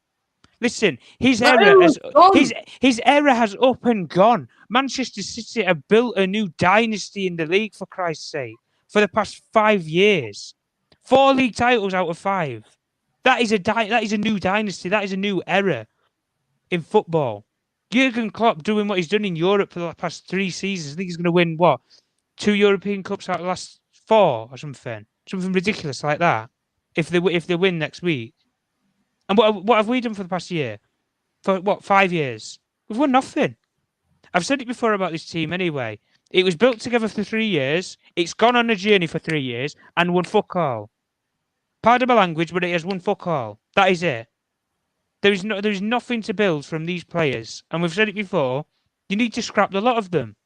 Speaker 4: Listen, his era has up and gone. Manchester City have built a new dynasty in the league, for Christ's sake, for the past 5 years. 4 league titles out of 5. That is a new dynasty. That is a new era in football. Jurgen Klopp doing what he's done in Europe for the past 3 seasons. I think he's going to win, 2 European Cups out of the last 4 or something. Something ridiculous like that. If they win next week. And what have we done for the past year? For 5 years? We've won nothing. I've said it before about this team anyway. It was built together for 3 years. It's gone on a journey for 3 years and won fuck all. Pardon my language, but it has won fuck all. That is it. There is nothing to build from these players. And we've said it before. You need to scrap the lot of them.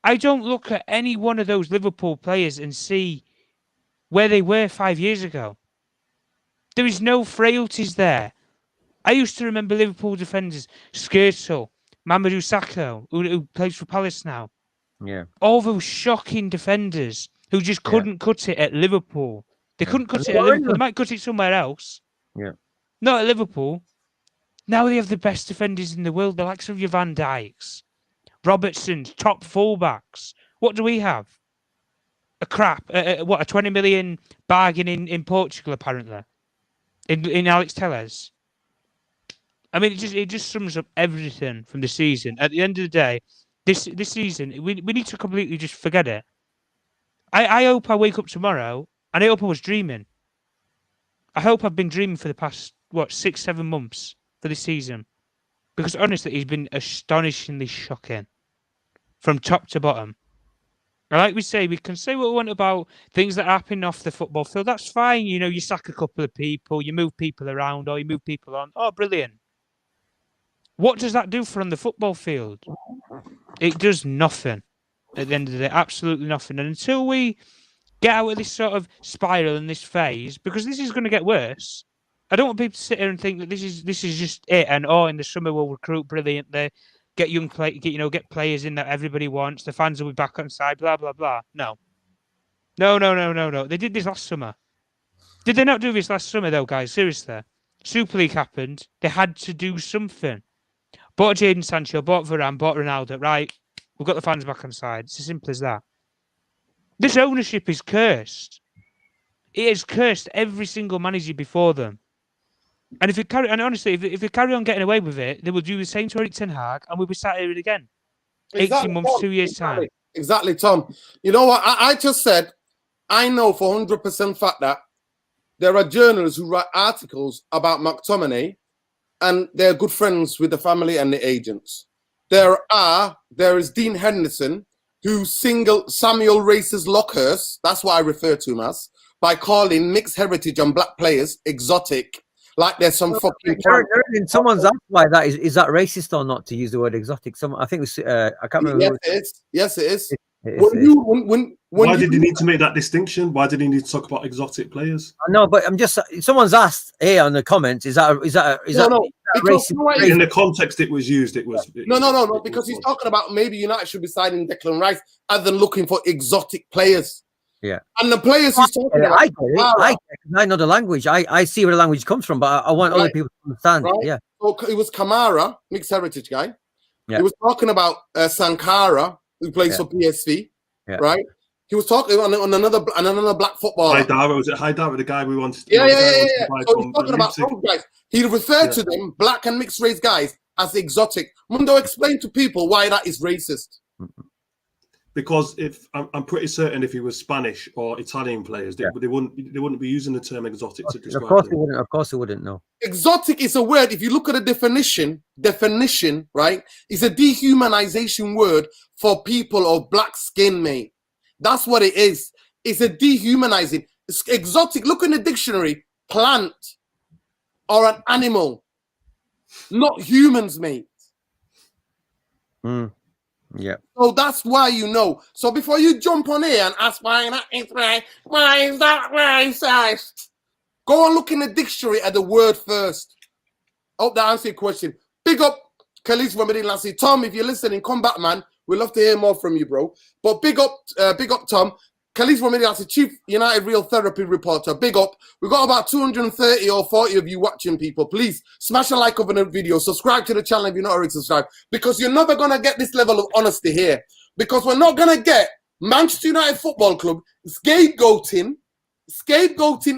Speaker 4: I don't look at any one of those Liverpool players and see where they were 5 years ago. There is no frailties there. I used to remember Liverpool defenders, Skirtle, Mamadou Sakho, who plays for Palace now.
Speaker 3: Yeah.
Speaker 4: All those shocking defenders who just couldn't cut it at Liverpool. They couldn't cut it at Liverpool. They might cut it somewhere else.
Speaker 3: Yeah.
Speaker 4: Not at Liverpool. Now they have the best defenders in the world, the likes of your Van Dijks, Robertsons, top fullbacks. What do we have? A 20 million bargain in Portugal, apparently. In Alex Telles. I mean, it just sums up everything from the season. At the end of the day, this season, we need to completely just forget it. I hope I wake up tomorrow and I hope I was dreaming. I hope I've been dreaming for the past, 6-7 months for this season. Because honestly, it's been astonishingly shocking. From top to bottom. And like we say, we can say what we want about things that happen off the football field. That's fine. You sack a couple of people, you move people around, or you move people on. Oh, brilliant. What does that do for on the football field? It does nothing at the end of the day. Absolutely nothing. And until we get out of this sort of spiral and this phase, because this is going to get worse, I don't want people to sit here and think that this is just it. And in the summer we'll recruit brilliantly, get players in that everybody wants. The fans will be back on side. Blah blah blah. No. They did this last summer. Did they not do this last summer though, guys? Seriously, Super League happened. They had to do something. Bought Jadon Sancho, bought Varane, bought Ronaldo. Right, we've got the fans back on side. It's as simple as that. This ownership is cursed. It has cursed every single manager before them. And if they carry on getting away with it, they will do the same to Erik ten Hag, and we'll be sat here again.
Speaker 1: Exactly,
Speaker 4: 18 months,
Speaker 1: Tom.
Speaker 4: 2 years' time.
Speaker 1: Exactly, Tom. You know what? I just said, I know for 100% fact that there are journalists who write articles about McTominay and they're good friends with the family and the agents. There is Dean Henderson, who singled Samuel Race's Lockhurst, that's what I refer to him as, by calling mixed heritage and black players exotic, like there's some fucking...
Speaker 3: Someone's asked why that is that racist or not to use the word exotic? I think it was, I can't remember.
Speaker 1: Yes, it is.
Speaker 2: Why did he need to make that distinction? Why did he need to talk about exotic players?
Speaker 3: No, but I'm just, someone's asked here on the comments, is that
Speaker 1: because
Speaker 3: racist?
Speaker 2: In the context it was used,
Speaker 1: no, because he's talking about maybe United should be signing Declan Rice other than looking for exotic players.
Speaker 3: Yeah.
Speaker 1: And the players he's talking about,
Speaker 3: I know the language. I see where the language comes from, but I want other people to understand.
Speaker 1: Right?
Speaker 3: Yeah.
Speaker 1: So it was Kamara, mixed heritage guy.
Speaker 3: Yeah.
Speaker 1: He was talking about Sankara, who plays for PSV.
Speaker 3: Yeah.
Speaker 1: Right. He was talking on another black footballer.
Speaker 2: Haidara, was it Haidara, the guy we wanted to...
Speaker 1: Yeah. So he's talking about those guys. He referred to them, black and mixed race guys, as exotic. Mundo, explain to people why that is racist.
Speaker 2: Because if I'm pretty certain if he was Spanish or Italian players, they wouldn't be using the term exotic to describe.
Speaker 3: Of course he wouldn't know.
Speaker 1: Exotic is a word. If you look at the definition, right, it's a dehumanization word for people of black skin, mate. That's what it is. It's a dehumanizing. It's exotic. Look in the dictionary. Plant or an animal, not humans, mate.
Speaker 3: Yeah.
Speaker 1: So that's why you know. So before you jump on here and ask why that is right, why is that racist? Go and look in the dictionary at the word first. Hope that answers your question. Big up Khalid from Medina Lassie. Tom, if you're listening, come back, man. We'd love to hear more from you, bro. But big up Tom. Khalid from Medina Lassie, Chief United Real Therapy reporter. Big up. We've got about 230 or 40 of you watching, people. Please smash a like over the video. Subscribe to the channel if you're not already subscribed. Because you're never going to get this level of honesty here. Because we're not going to get Manchester United Football Club scapegoating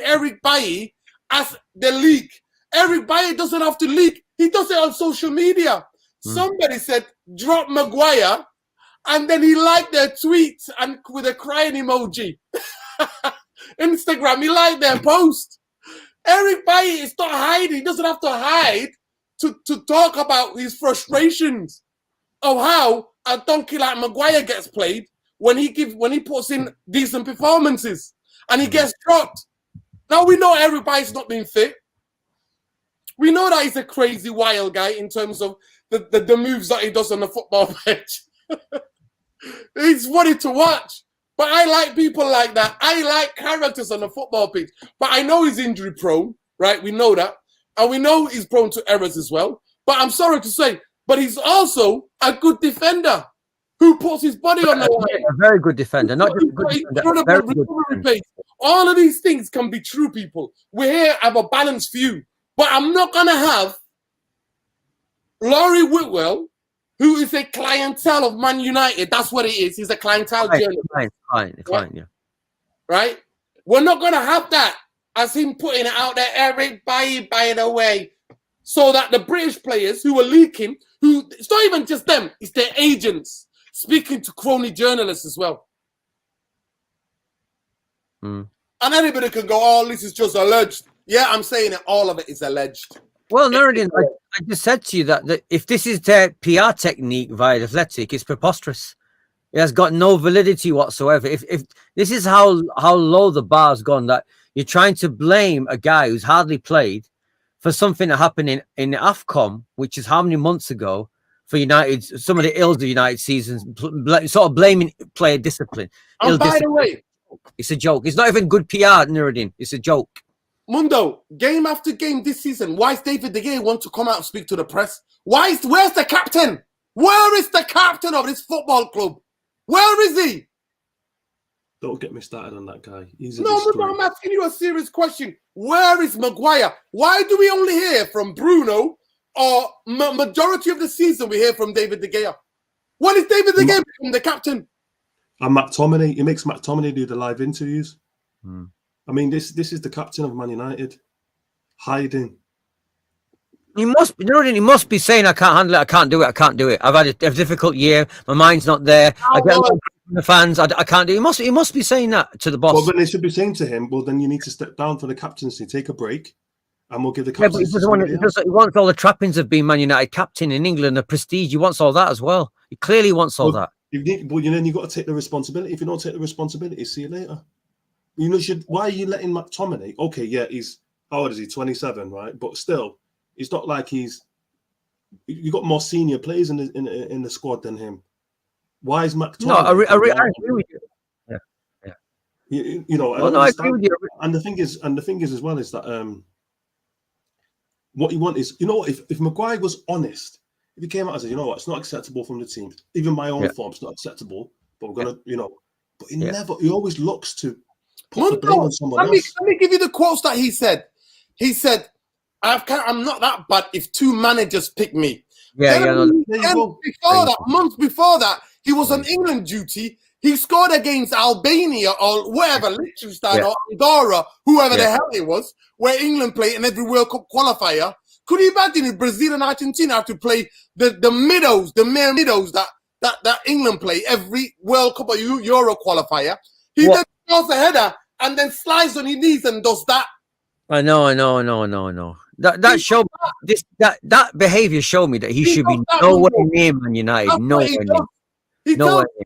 Speaker 1: Eric Bailly as the leak. Eric Bailly doesn't have to leak. He does it on social media. Somebody said, drop Maguire. And then he liked their tweets and with a crying emoji. Instagram, he liked their post. Eric Bailly is not hiding. He doesn't have to hide to talk about his frustrations of how a donkey like Maguire gets played when he puts in decent performances and he gets dropped. Now we know Eric Bailly's not being fit. We know that he's a crazy wild guy in terms of the moves that he does on the football pitch. It's funny to watch, but I like people like that. I like characters on the football pitch, but I know he's injury prone, right? We know that, and we know he's prone to errors as well. But I'm sorry to say, but he's also a good defender who puts his body on the line.
Speaker 3: A very good defender, not just a good defender. Very good defender.
Speaker 1: All of these things can be true, people. We here have a balanced view, but I'm not gonna have Laurie Whitwell, who is a clientele of Man United. That's what he is. He's a clientele journalist.
Speaker 3: Client, yeah.
Speaker 1: Right? We're not going to have that as him putting it out there, Eric Bailly, by the way, so that the British players who are leaking, it's not even just them, it's their agents speaking to crony journalists as well. And anybody can go, oh, this is just alleged. Yeah, I'm saying it. All of it is alleged.
Speaker 3: Well, Nuruddin, I just said to you that if this is their PR technique via Athletic, it's preposterous. It has got no validity whatsoever. If this is how low the bar's gone, that you're trying to blame a guy who's hardly played for something that happened in the AFCON, which is how many months ago, for United, some of the ills of United seasons, sort of blaming player discipline.
Speaker 1: And by the way,
Speaker 3: it's a joke. It's not even good PR, Nuruddin. It's a joke.
Speaker 1: Mundo, game after game this season, why is David De Gea want to come out and speak to the press? Where's the captain? Where is the captain of this football club? Where is he?
Speaker 2: Don't get me started on that guy.
Speaker 1: No, I'm asking you a serious question. Where is Maguire? Why do we only hear from Bruno, or majority of the season we hear from David De Gea? When is David De Gea become the captain?
Speaker 2: And McTominay, he makes McTominay do the live interviews. I mean, this is the captain of Man United, hiding.
Speaker 3: He must be saying, I can't handle it, I can't do it. I've had a difficult year, my mind's not there. I get from the fans, I can't do it. He must be saying that to the boss.
Speaker 2: Well, then they should be saying to him, well, then you need to step down from the captaincy, take a break, and we'll give the
Speaker 3: Yeah, but he
Speaker 2: captaincy
Speaker 3: doesn't
Speaker 2: to
Speaker 3: want.
Speaker 2: somebody else.
Speaker 3: He wants all the trappings of being Man United captain in England, the prestige. He wants all that as well. He clearly wants all that.
Speaker 2: But then you got to take the responsibility. If you don't take the responsibility, see you later. You know, why are you letting McTominay? Okay, yeah, he's how old is he? 27, right? But still, it's not like he's. You got more senior players in the squad than him. Why is McTominay?
Speaker 3: No, I agree with you. Yeah, yeah.
Speaker 2: You know,
Speaker 3: Well, no, I agree with you.
Speaker 2: And the thing is as well is that what you want is, you know, if Maguire was honest, if he came out and said, you know what, it's not acceptable from the team, even my own form's not acceptable, but we're gonna, you know, but he always looks to put the blame on someone else.
Speaker 1: Let me give you the quotes that he said. He said, I'm not that bad if two managers pick me. Months before that, he was on England duty. He scored against Albania or wherever, Liechtenstein or Andorra, whoever the hell it was, where England played in every World Cup qualifier. Could you imagine if Brazil and Argentina have to play the mere middles that England play every World Cup or Euro qualifier? He then goes a header and then slides on his knees and does that.
Speaker 3: I know. That showed this that behavior showed me that he should be nowhere near Man United. Nowhere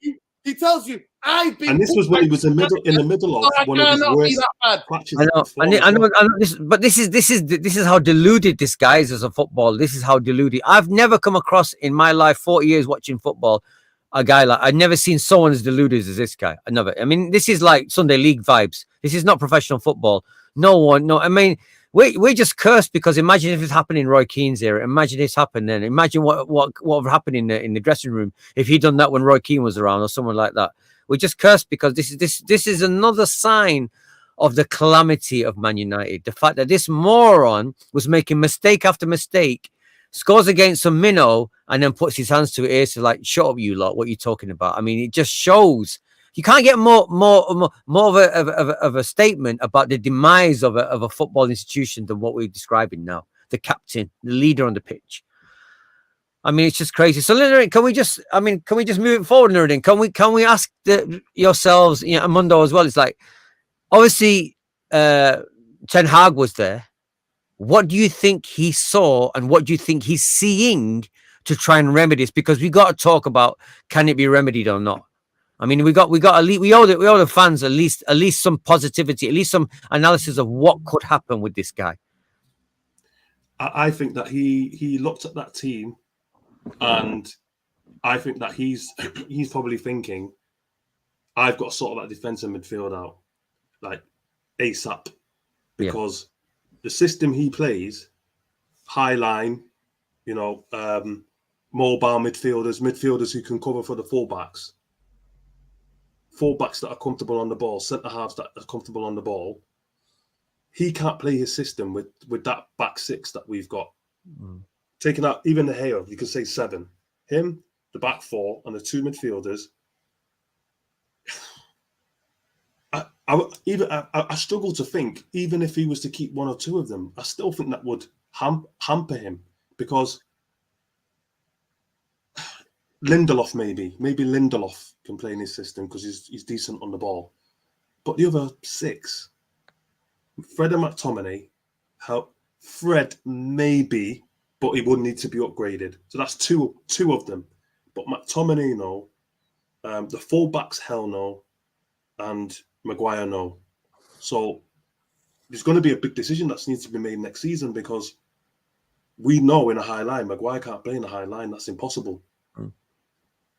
Speaker 3: near.
Speaker 1: He tells you,
Speaker 2: and this was when he was in the middle of one of his worst patches.
Speaker 3: I know this, but this is how deluded this guy is as a football. This is how deluded. I've never come across in my life, 40 years watching football, a guy like I've never seen someone as deluded as this guy. I mean, this is like Sunday League vibes. This is not professional football. I mean, we're just cursed because imagine if it's happened in Roy Keane's era. Imagine this happened then. Imagine what would happen in the dressing room if he'd done that when Roy Keane was around or someone like that. We're just cursed because this is another sign of the calamity of Man United. The fact that this moron was making mistake after mistake, scores against some minnow, and then puts his hands to his ears to like, shut up, you lot. What are you talking about? I mean, it just shows. You can't get more of a statement about the demise of a football institution than what we're describing now. The captain, the leader on the pitch. I mean, it's just crazy. So, Nuruddin, can we just move it forward, Nuruddin? Can we ask yourselves, Mundo as well? It's like, obviously, Ten Hag was there. What do you think he saw, and what do you think he's seeing to try and remedy this? Because we got to talk about, can it be remedied or not? I mean, we owe the fans at least some positivity, at least some analysis of what could happen with this guy.
Speaker 2: I think that he looked at that team, and I think that he's probably thinking, I've got to sort of that defensive midfield out, like ASAP, because the system he plays, high line, mobile midfielders who can cover for the fullbacks that are comfortable on the ball, centre halves that are comfortable on the ball. He can't play his system with that back six that we've got. Taking out even the Gea, you could say 7. Him, the back 4, and the 2 midfielders. I struggle to think, even if he was to keep 1 or 2 of them, I still think that would hamper him, because Lindelof maybe Lindelof can play in his system because he's decent on the ball, but the other 6, Fred and McTominay, Fred maybe, but he would need to be upgraded. So that's two of them. But McTominay, no. The fullbacks, hell no. And Maguire, no. So there's going to be a big decision that needs to be made next season, because we know in a high line, Maguire can't play in a high line. That's impossible.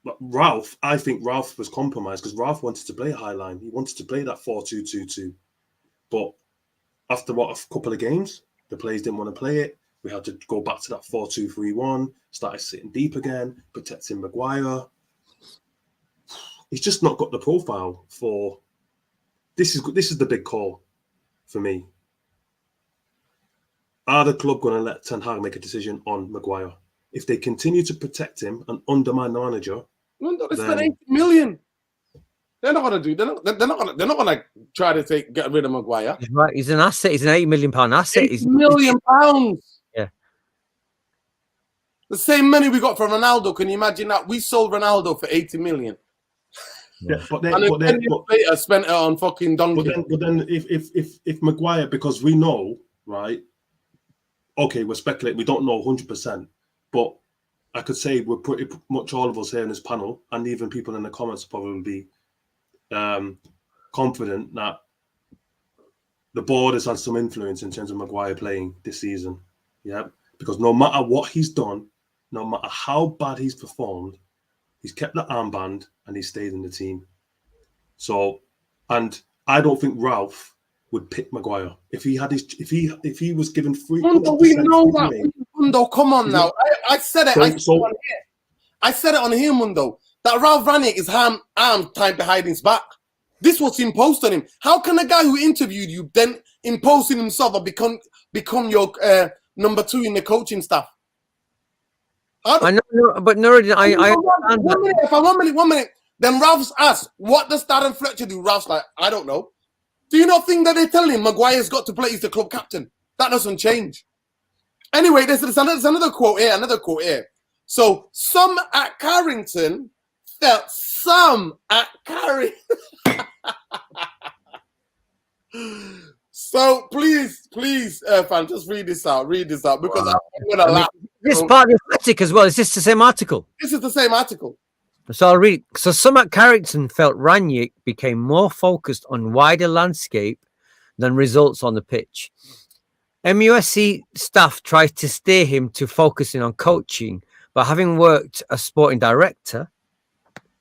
Speaker 2: But I think Ralph was compromised because Ralph wanted to play a high line. He wanted to play that 4-2-2-2. But after a couple of games, the players didn't want to play it. We had to go back to that 4-2-3-1, started sitting deep again, protecting Maguire. He's just not got the profile for... This is the big call for me. Are the club going to let Ten Hag make a decision on Maguire? If they continue to protect him and undermine the manager,
Speaker 1: they spent 80 million. They're not going to do. They're not going to try to get rid of Maguire.
Speaker 3: He's right. He's an asset. He's an £80 million asset.
Speaker 1: £80 million.
Speaker 3: Yeah.
Speaker 1: The same money we got from Ronaldo. Can you imagine that? We sold Ronaldo for 80 million.
Speaker 2: Yeah, but then
Speaker 1: later spent it on fucking donkey.
Speaker 2: But then if Maguire, because we know, right, okay, we're speculating. We don't know 100%, but I could say we're pretty much all of us here in this panel, and even people in the comments probably be confident that the board has had some influence in terms of Maguire playing this season. Yeah, because no matter what he's done, no matter how bad he's performed, he's kept the armband and he stayed in the team. So, and I don't think Ralph would pick Maguire if he had his if he was given free.
Speaker 1: Mundo, we know that. Mundo, come on now. I said it. I said it on here, Mundo. That Ralph Ranić is arm time behind his back. This was imposed on him. How can a guy who interviewed you then impose on himself or become your number 2 in the coaching staff?
Speaker 3: I know, but Nuruddin, I understand that.
Speaker 1: One minute. Then Ralph's asked, what does Darren Fletcher do? Ralph's like, I don't know. Do you not think that they're telling him Maguire's got to play? He's the club captain. That doesn't change. Anyway, there's another quote here. So some at Carrington felt some at Carrington. So please, Irfan, just read this out because I'm going to laugh.
Speaker 3: This part is Athletic as well. Is this the same article?
Speaker 1: This is the same article.
Speaker 3: So I'll read. So some at Carrington felt Ranić became more focused on wider landscape than results on the pitch. MUSC staff tried to steer him to focusing on coaching, but having worked as sporting director,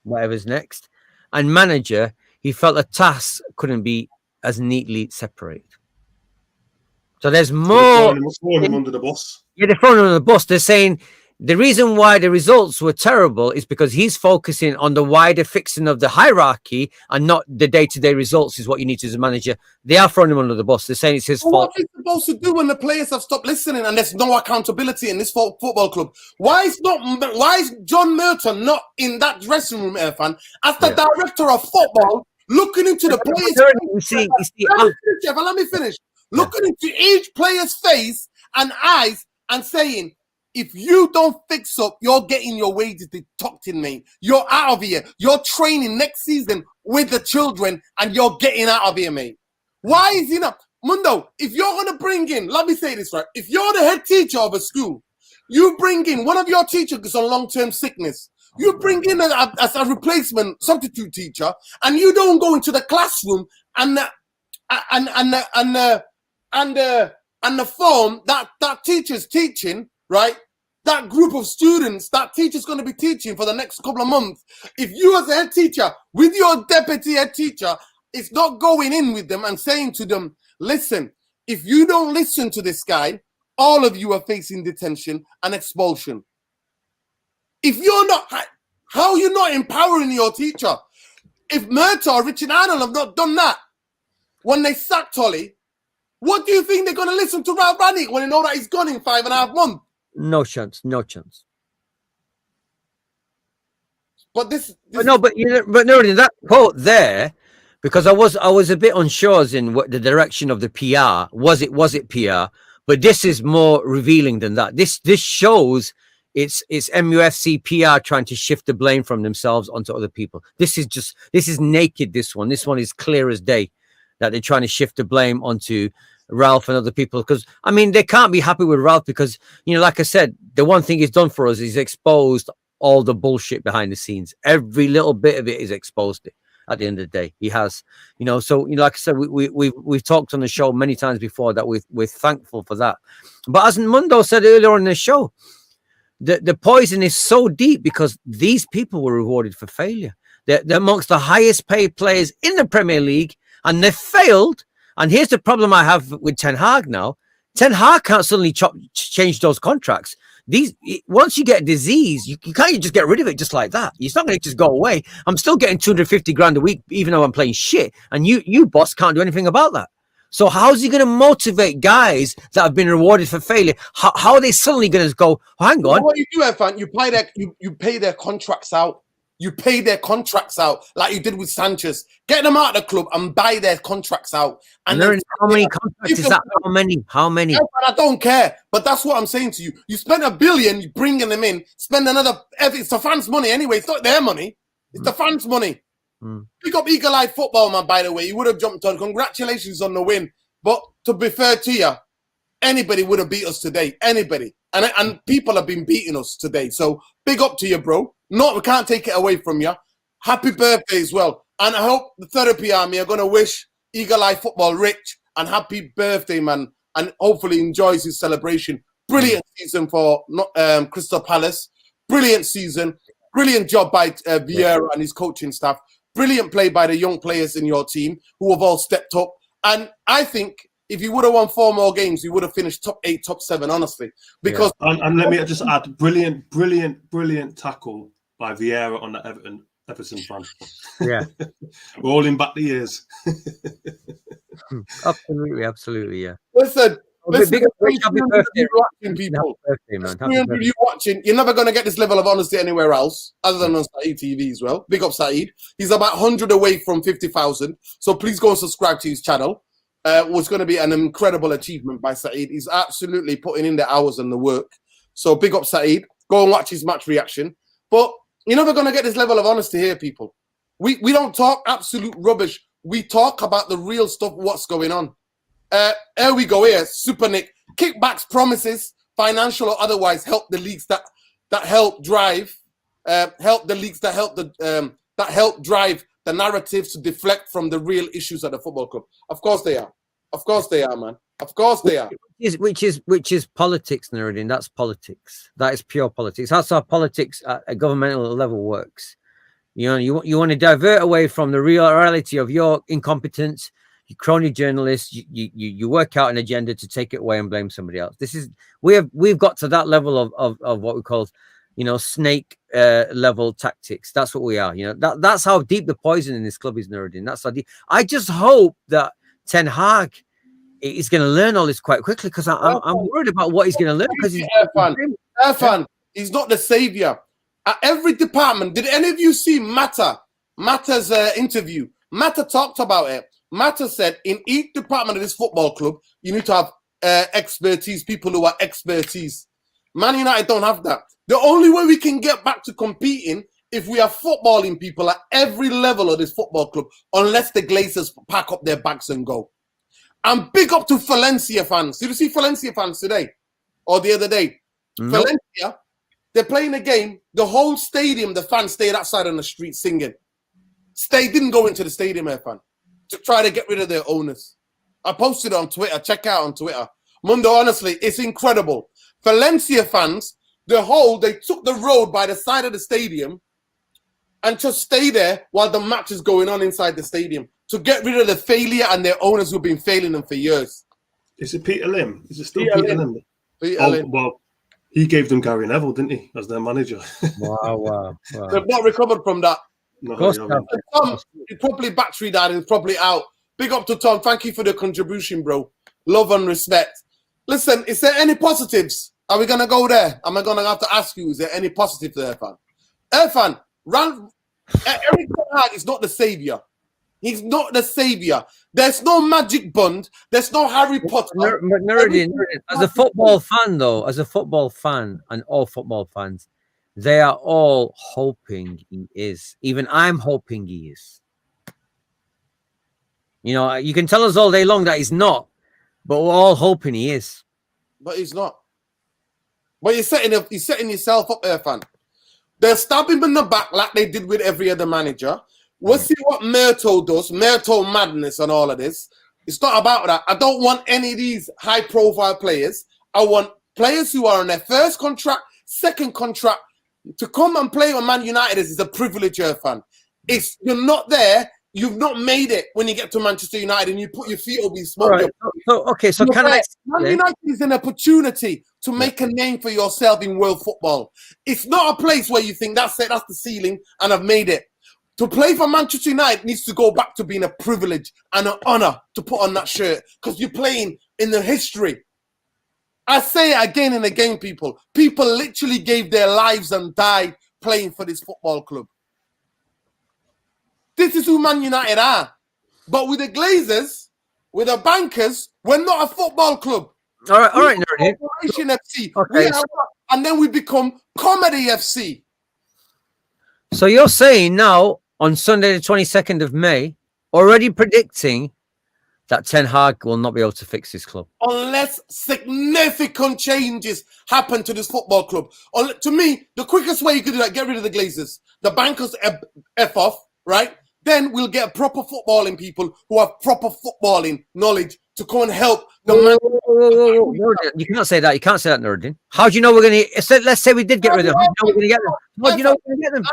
Speaker 3: whatever's next, and manager, he felt the tasks couldn't be as neatly separated. So there's more.
Speaker 2: They're throwing him under the bus.
Speaker 3: Yeah, they're throwing him under the bus. They're saying the reason why the results were terrible is because he's focusing on the wider fixing of the hierarchy and not the day-to-day results is what you need to as a manager. They are throwing him under the bus. They're saying it's his fault.
Speaker 1: What are you supposed to do when the players have stopped listening and there's no accountability in this football club? Why is John Merton not in that dressing room, Irfan, as the director of football, looking into the players' let me finish. Looking into each player's face and eyes and saying, if you don't fix up, you're getting your wages deducted, mate. You're out of here. You're training next season with the children and you're getting out of here, mate. Why is he not? Mundo, if you're going to bring in, let me say this, right? If you're the head teacher of a school, you bring in one of your teachers on long-term sickness. You bring in as a replacement substitute teacher and you don't go into the classroom and the form that teacher's teaching, right? That group of students that teacher's going to be teaching for the next couple of months. If you as a head teacher with your deputy head teacher is not going in with them and saying to them, listen, if you don't listen to this guy, all of you are facing detention and expulsion. If you're not, how are you not empowering your teacher? If Murtaugh or Richard Arnold have not done that when they sacked Ollie, what do you think they're going to listen to Ralph Ranić when they know that he's gone in 5.5 months?
Speaker 3: No chance.
Speaker 1: But
Speaker 3: but no, that quote there, because I was a bit unsure as in what the direction of the PR was. It PR, but this is more revealing than that. This shows it's MUFC PR trying to shift the blame from themselves onto other people. This is naked. This one is clear as day that they're trying to shift the blame onto Ralph and other people, because I mean they can't be happy with Ralph because, you know, like I said, the one thing he's done for us is exposed all the bullshit behind the scenes. Every little bit of it is exposed at the end of the day. He has, you know, so, you know, like I said, we've talked on the show many times before that we're thankful for that. But as Mundo said earlier on in the show, the poison is so deep because these people were rewarded for failure. They're amongst the highest paid players in the Premier League and they failed. And here's the problem I have with Ten Hag now. Ten Hag can't suddenly change those contracts. Once you get a disease, you can't just get rid of it just like that. It's not going to just go away. I'm still getting 250 grand a week, even though I'm playing shit. And you boss, can't do anything about that. So how's he going to motivate guys that have been rewarded for failure? How are they suddenly going to go, oh, hang on?
Speaker 1: What you do, Irfan, you pay their contracts out. You pay their contracts out like you did with Sanchez. Get them out of the club and buy their contracts out.
Speaker 3: And then how many contracts is that? How many?
Speaker 1: I don't care. But that's what I'm saying to you. You spend $1 billion, you bringing them in, spend another. It's the fans' money anyway. It's not their money. It's the fans' money. Pick up Eagle Eye Football, man, by the way. You would have jumped on. Congratulations on the win. But to be fair to you, anybody would have beat us today. Anybody. And people have been beating us today. So big up to you, bro. No, we can't take it away from you. Happy birthday as well. And I hope the Therapy Army are going to wish Eagle Eye Football Rich and happy birthday, man. And hopefully enjoys his celebration. Brilliant season for Crystal Palace. Brilliant season. Brilliant job by Vieira and his coaching staff. Brilliant play by the young players in your team who have all stepped up. And I think if you would have won 4 more games, you would have finished top 8, top 7, honestly. Because
Speaker 2: and let me just add, brilliant tackle by Vieira on the Everton fan.
Speaker 3: Yeah.
Speaker 2: Rolling back the years.
Speaker 3: Absolutely, yeah.
Speaker 1: Listen,
Speaker 3: Big happy birthday,
Speaker 1: watching people.
Speaker 3: happy birthday, man. Happy
Speaker 1: 300
Speaker 3: birthday.
Speaker 1: you watching. You're never going to get this level of honesty anywhere else, other than on Saeed TV as well. Big up Saeed. He's about 100 away from 50,000. So please go and subscribe to his channel. Was going to be an incredible achievement by Saeed. He's absolutely putting in the hours and the work. So big up Saeed. Go and watch his match reaction. But you're never going to get this level of honesty here, people. We don't talk absolute rubbish. We talk about the real stuff, what's going on. Here we go here, Super Nick. Kickbacks, promises, financial or otherwise, help the leagues that help drive, help the leagues that help drive the narratives to deflect from the real issues at the football club. Of course they are. Of course they are, man. Of course they are.
Speaker 3: Which is politics, Nuruddin. That's politics. That is pure politics. That's how politics at a governmental level works. You know, you want to divert away from the real reality of your incompetence. You crony journalists. You work out an agenda to take it away and blame somebody else. We've got to that level of what we call, snake level tactics. That's what we are. That's how deep the poison in this club is, Nuruddin. That's how deep. I just hope that Ten Hag is going to learn all this quite quickly, because I'm worried about what he's going to learn. Because
Speaker 1: Irfan, he's not the savior. At every department, did any of you see Mata's interview? Mata talked about it. Mata said in each department of this football club, you need to have expertise, people who are expertise. Man United don't have that. The only way we can get back to competing if we are footballing people at every level of this football club, unless the Glazers pack up their bags and go. And big up to Valencia fans. Did you see Valencia fans today or the other day?
Speaker 3: Nope.
Speaker 1: Valencia, they're playing a game. The whole stadium, the fans stayed outside on the street singing. Didn't go into the stadium, Irfan, to try to get rid of their owners. I posted it on Twitter. Check out on Twitter. Mundo, honestly, it's incredible. Valencia fans, they took the road by the side of the stadium and just stay there while the match is going on inside the stadium to get rid of the failure and their owners who've been failing them for years.
Speaker 2: Is it Peter Lim? Is it still Peter Lim?
Speaker 1: Peter Lim.
Speaker 2: Well, he gave them Gary Neville, didn't he, as their manager?
Speaker 3: Wow.
Speaker 1: They've not recovered from that.
Speaker 2: No,
Speaker 1: Tom, he probably battery died and probably out. Big up to Tom. Thank you for the contribution, bro. Love and respect. Listen, is there any positives? Are we going to go there? Am I going to have to ask you, is there any positives there, Irfan? Irfan, Eric Ten Hag is not the savior. He's not the savior. There's no magic bond. There's no Harry Potter.
Speaker 3: Nuruddin, as a football fan, though, as a football fan and all football fans, they are all hoping he is. Even I'm hoping he is. You can tell us all day long that he's not, but we're all hoping he is.
Speaker 1: But he's not. But you're setting yourself up, Irfan. They'll stab him in the back like they did with every other manager. We'll see what Myrtle does. Myrtle madness and all of this. It's not about that. I don't want any of these high-profile players. I want players who are on their first contract, second contract, to come and play on Man United is a privilege, Irfan. You're not there. You've not made it when you get to Manchester United and you put your feet over your smoke.
Speaker 3: Right. So can I?
Speaker 1: Man United is an opportunity to make a name for yourself in world football. It's not a place where you think that's it, that's the ceiling, and I've made it. To play for Manchester United needs to go back to being a privilege and an honor to put on that shirt, because you're playing in the history. I say it again and again, people. People literally gave their lives and died playing for this football club. This is who Man United are. But with the Glazers, with the bankers, we're not a football club.
Speaker 3: All right, Nuruddin.
Speaker 1: Operation FC.
Speaker 3: Okay.
Speaker 1: And then we become Comedy FC.
Speaker 3: So you're saying now, on Sunday the 22nd of May, already predicting that Ten Hag will not be able to fix this club.
Speaker 1: Unless significant changes happen to this football club. To me, the quickest way you could do that, get rid of the Glazers. The bankers F off, right? Then we'll get proper footballing people who have proper footballing knowledge to come and help the man.
Speaker 3: Nuruddin, you cannot say that. You can't say that, Nuruddin. How do you know we're going to... Let's say we did get rid of them. How do you know we're going to get them? How do you know we're going to get them?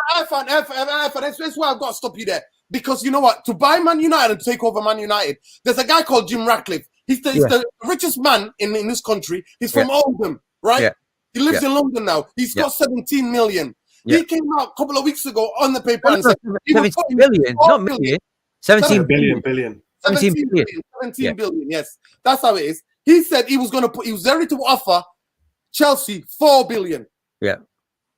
Speaker 1: That's why I've got to stop you there. Because you know what? To buy Man United and take over Man United, there's a guy called Jim Ratcliffe. He's the richest man in this country. He's from Oldham, right?
Speaker 3: Yeah.
Speaker 1: He lives in London now. He's got 17 million. He came out a couple of weeks ago on the paper and said
Speaker 3: 17 billion, not million. 17
Speaker 2: billion.
Speaker 1: 17 billion, yes. That's how it is. He said he was ready to offer Chelsea 4 billion.
Speaker 3: Yeah.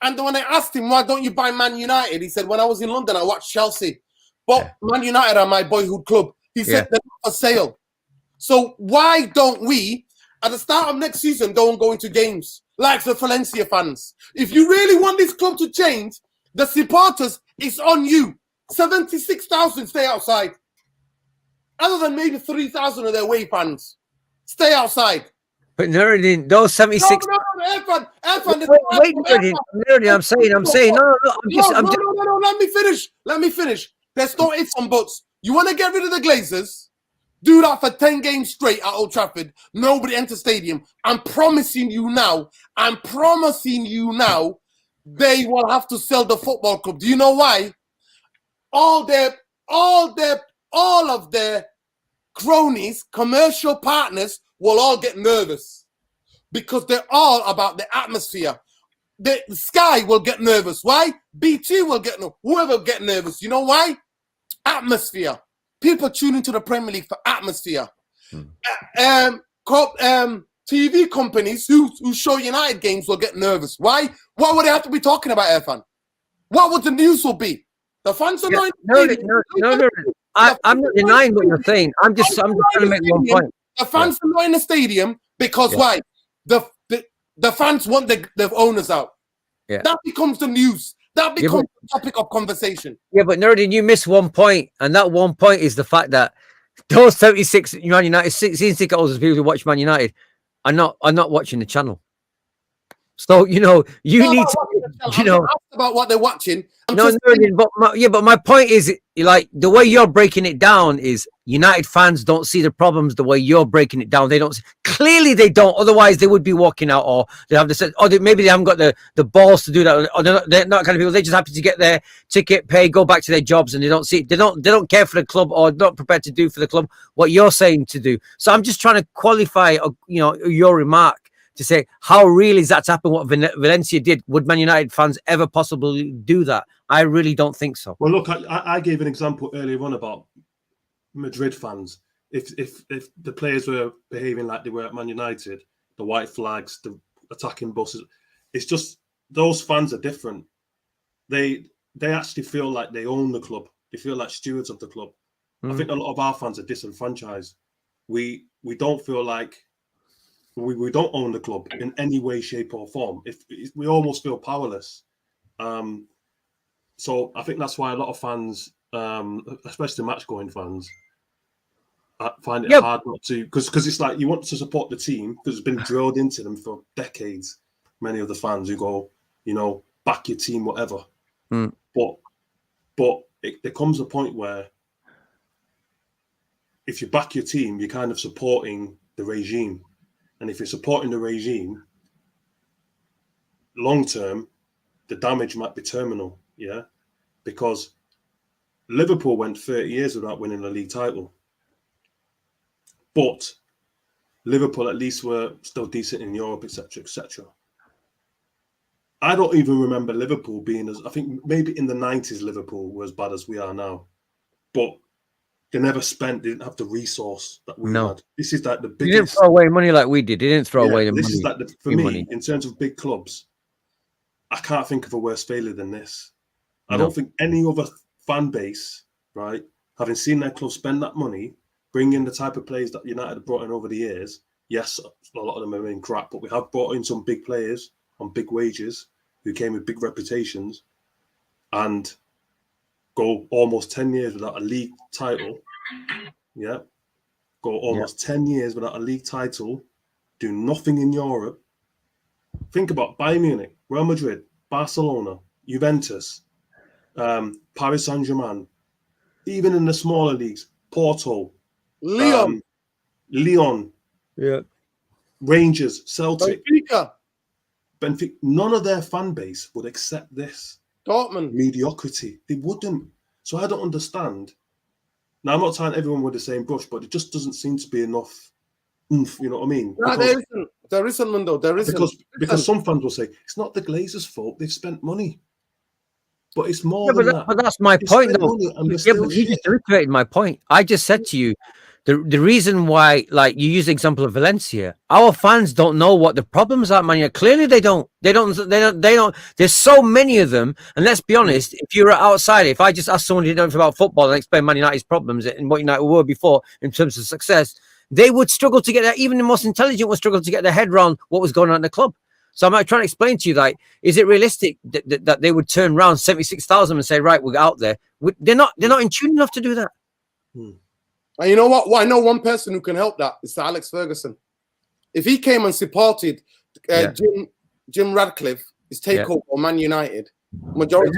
Speaker 1: And when I asked him, why don't you buy Man United? He said, when I was in London, I watched Chelsea. But Man United are my boyhood club. He said they're not for sale. So why don't we, at the start of next season, go into games like the Valencia fans? If you really want this club to change, the supporters, it's on you. 76,000 stay outside. Other than maybe 3,000 of their away fans. Stay outside.
Speaker 3: But Nuruddin, those 76...
Speaker 1: No, Irfan.
Speaker 3: Wait, Nuruddin, I'm saying, no,
Speaker 1: let me finish. There's no ifs and buts. You want to get rid of the Glazers? Do that for 10 games straight at Old Trafford. Nobody enter stadium. I'm promising you now, they will have to sell the football club. Do you know why? All of their cronies, commercial partners will all get nervous because they're all about the atmosphere. The Sky will get nervous. Why? BT will get nervous. Whoever will get nervous. You know why? Atmosphere. People tune into the Premier League for atmosphere. TV companies who show United games will get nervous. Why? What would they have to be talking about, Irfan? What would the news will be? The fans are not.
Speaker 3: No. I'm not denying what you're saying. I'm just trying to make one point.
Speaker 1: The fans are not in the stadium because why? The fans want the owners out.
Speaker 3: Yeah.
Speaker 1: That becomes the news. That becomes the topic of conversation.
Speaker 3: Yeah, but Nuruddin, you missed one point, and that one point is the fact that those 76 Man United season ticket holders, people who watch Man United, are not watching the channel. So you need to,
Speaker 1: about what they're watching.
Speaker 3: But my point is, like, the way you're breaking it down is United fans don't see the problems the way you're breaking it down. They don't. Clearly, they don't. Otherwise, they would be walking out, or they have to. Or maybe they haven't got the balls to do that. Or they're not kind of people. They're just happy to get their ticket, pay, go back to their jobs, and they don't see. They don't care for the club, or not prepared to do for the club what you're saying to do. So I'm just trying to qualify, your remark, to say, how real is that to happen? What Valencia did? Would Man United fans ever possibly do that? I really don't think so.
Speaker 2: Well, look, I gave an example earlier on about Madrid fans. If the players were behaving like they were at Man United, the white flags, the attacking buses, it's just those fans are different. They actually feel like they own the club. They feel like stewards of the club. I think a lot of our fans are disenfranchised. We don't feel like we don't own the club in any way, shape, or form. If we almost feel powerless. So I think that's why a lot of fans, especially match-going fans, find it hard not to, because it's like you want to support the team because it's been drilled into them for decades. Many of the fans who go, back your team, whatever. But there comes a point where if you back your team, you're kind of supporting the regime. And if you're supporting the regime, long term, the damage might be terminal, because Liverpool went 30 years without winning a league title. But Liverpool at least were still decent in Europe, etc., etc. I don't even remember Liverpool being I think maybe in the 90s Liverpool were as bad as we are now. But they never they didn't have the resource that we had. This is like the biggest.
Speaker 3: They didn't throw away money like we did. They didn't throw away the money.
Speaker 2: This is like for me, in terms of big clubs, I can't think of a worse failure than this. I don't think any other fan base, right, having seen their club spend that money, bring in the type of players that United have brought in over the years. Yes, a lot of them have been crap, but we have brought in some big players on big wages who came with big reputations, and go almost 10 years without a league title, go go almost 10 years without a league title, do nothing in Europe. Think about Bayern Munich, Real Madrid, Barcelona, Juventus, Paris Saint-Germain, even in the smaller leagues, Porto,
Speaker 1: Leon,
Speaker 2: Lyon, Rangers, Celtic, Benfica. None of their fan base would accept this
Speaker 1: Dortmund,
Speaker 2: mediocrity. They wouldn't. So I don't understand. Now, I'm not tying everyone with the same brush, but it just doesn't seem to be enough oomph, you know what I mean?
Speaker 1: No,
Speaker 2: Because,
Speaker 1: there isn't, Mundo. There isn't.
Speaker 2: because some fans will say, it's not the Glazers' fault, they've spent money. But it's more than that.
Speaker 3: But that's my point, though.
Speaker 2: Yeah,
Speaker 3: But you just reiterated my point. I just said to you, the reason why, like you use the example of Valencia, our fans don't know what the problems are, man. Clearly, they don't. They don't. There's so many of them, and let's be honest. If you're outside, if I just ask someone who knows about football and explain Man United's problems and what United were before in terms of success, they would struggle to get that. Even the most intelligent would struggle to get their head around what was going on in the club. So I'm trying to explain to you, like, is it realistic that they would turn around 76,000 and say, right, we're out there? They're not in tune enough to do that.
Speaker 1: And you know what? Well, I know one person who can help that. It's Alex Ferguson. If he came and supported Jim Radcliffe, his takeover on Man United, majority.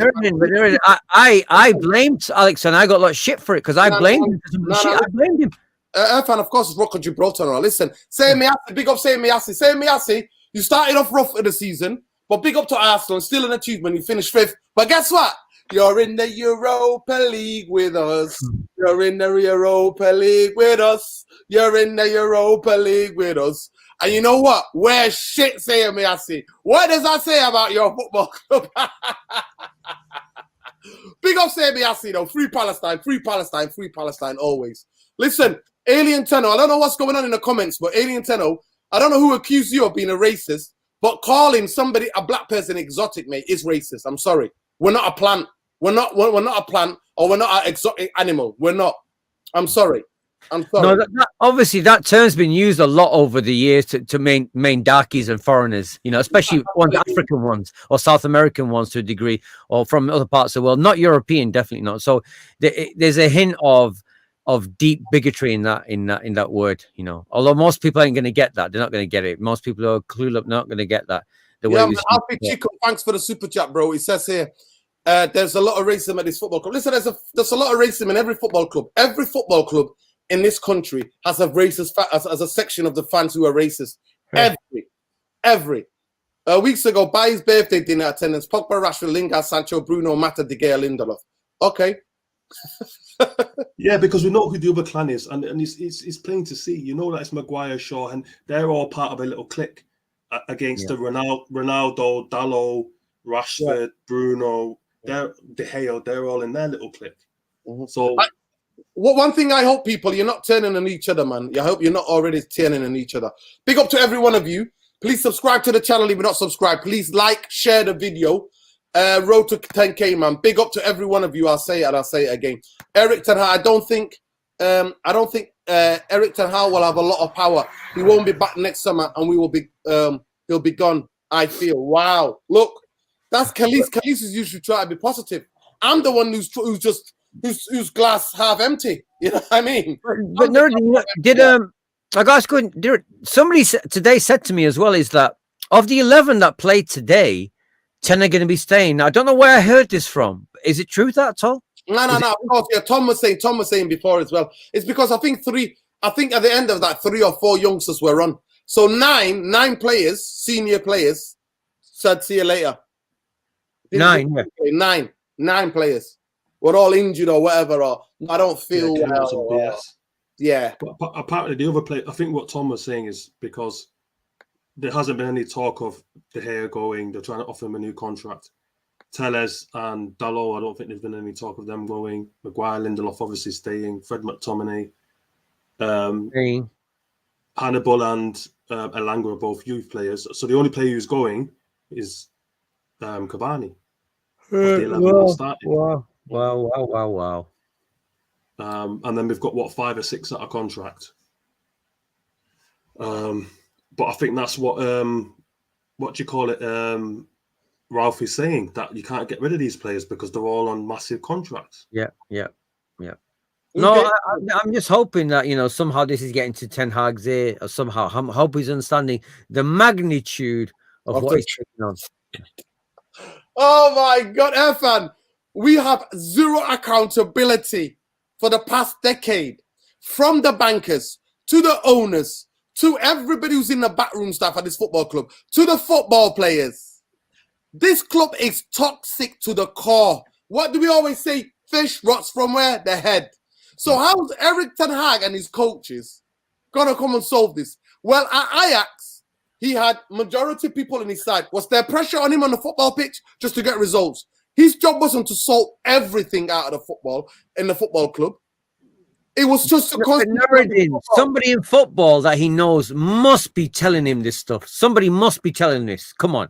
Speaker 3: I blamed Alex and I got a lot of shit for it because I blamed him. I blamed him.
Speaker 1: Irfan, of course, it's Rock of Gibraltar. Listen, say Miasi, big up, say Miasi. Say Miasi, you started off rough in the season, but big up to Arsenal, still an achievement. You finished 5th. But guess what? You're in the Europa League with us. You're in the Europa League with us. You're in the Europa League with us. And you know what? We're shit, say Miasi. What does that say about your football club? Big up, say Miasi, though. Free Palestine, free Palestine, free Palestine, always. Listen, Alien Tenno, I don't know what's going on in the comments, but Alien Tenno, I don't know who accused you of being a racist, but calling somebody, a black person, exotic, mate, is racist. I'm sorry. We're not a plant. We're not a plant, or we're not an exotic animal. We're not. I'm sorry. I'm sorry.
Speaker 3: No, obviously that term's been used a lot over the years to main darkies and foreigners, you know, especially African ones or South American ones to a degree, or from other parts of the world, not European, definitely not. So there's a hint of deep bigotry in that word, you know. Although most people ain't going to get that, they're not going to get it. Most people who are clued up not going to get that.
Speaker 1: Alfie Chico, thanks for the super chat, bro. He says here, there's a lot of racism at this football club. Listen, there's a lot of racism in every football club. Every football club in this country has a racist as a section of the fans who are racist. Right. Every. Weeks ago, by his birthday dinner attendance, Pogba, Rashford, Lingard, Sancho, Bruno, Mata, De Gea, Lindelof. Okay.
Speaker 2: Yeah, because we know who the other clan is, and it's plain to see. You know that it's Maguire, Shaw, and they're all part of a little clique against the Ronaldo, Dalot, Rashford, Bruno, De Gea. They're all in their little clique. So,
Speaker 1: one thing I hope, people, you're not turning on each other, man. I hope you're not already turning on each other. Big up to every one of you. Please subscribe to the channel if you're not subscribed. Please like, share the video. Road to 10K, man. Big up to every one of you. I'll say it and I'll say it again. Eric Ten Hag, I don't think Eric Ten Hag will have a lot of power. He won't be back next summer, and he'll be gone. I feel. Wow, look, that's Khalees. Khalees is usually trying to be positive. I'm the one who's glass half empty. You know what I mean?
Speaker 3: But I guess somebody today said to me as well is that of the 11 that played today, 10 are going to be staying. Now, I don't know where I heard this from. Is it true that at all?
Speaker 1: No. Of course, yeah. Tom was saying before as well. It's because I think at the end of that, 3 or 4 youngsters were on. So nine players, senior players, said see you later.
Speaker 3: 9
Speaker 1: players. We're all injured or whatever. Or I don't feel
Speaker 2: well.
Speaker 1: Yeah.
Speaker 2: But apparently the other play, I think what Tom was saying is because there hasn't been any talk of De Gea going. They're trying to offer him a new contract. Telles and Dalot, I don't think there's been any talk of them going. Maguire, Lindelof obviously staying. Fred McTominay. Hannibal and Elanga are both youth players. So the only player who's going is Cavani.
Speaker 3: Wow.
Speaker 2: And then we've got, 5 or 6 out of contract. But I think that's what do you call it? Ralph is saying that you can't get rid of these players because they're all on massive contracts.
Speaker 3: Yeah.
Speaker 1: Who
Speaker 3: No,
Speaker 1: gave-
Speaker 3: I'm just hoping that somehow this is getting to Ten Hag's ear, or somehow I hope he's understanding the magnitude of
Speaker 1: Of
Speaker 3: what
Speaker 1: the-
Speaker 3: he's taking on.
Speaker 1: Oh my God, Irfan, we have zero accountability for the past decade, from the bankers to the owners to everybody who's in the backroom staff at this football club to the football players. This club is toxic to the core. What do we always say? Fish rots from where? The head. So how's Eric Ten Hag and his coaches gonna come and solve this? Well, at Ajax, he had majority people on his side. Was there pressure on him on the football pitch just to get results? His job wasn't to sort everything out of the football in the football club. It was just to
Speaker 3: Nuruddin, somebody in football that he knows must be telling him this stuff. Somebody must be telling him this. Come on.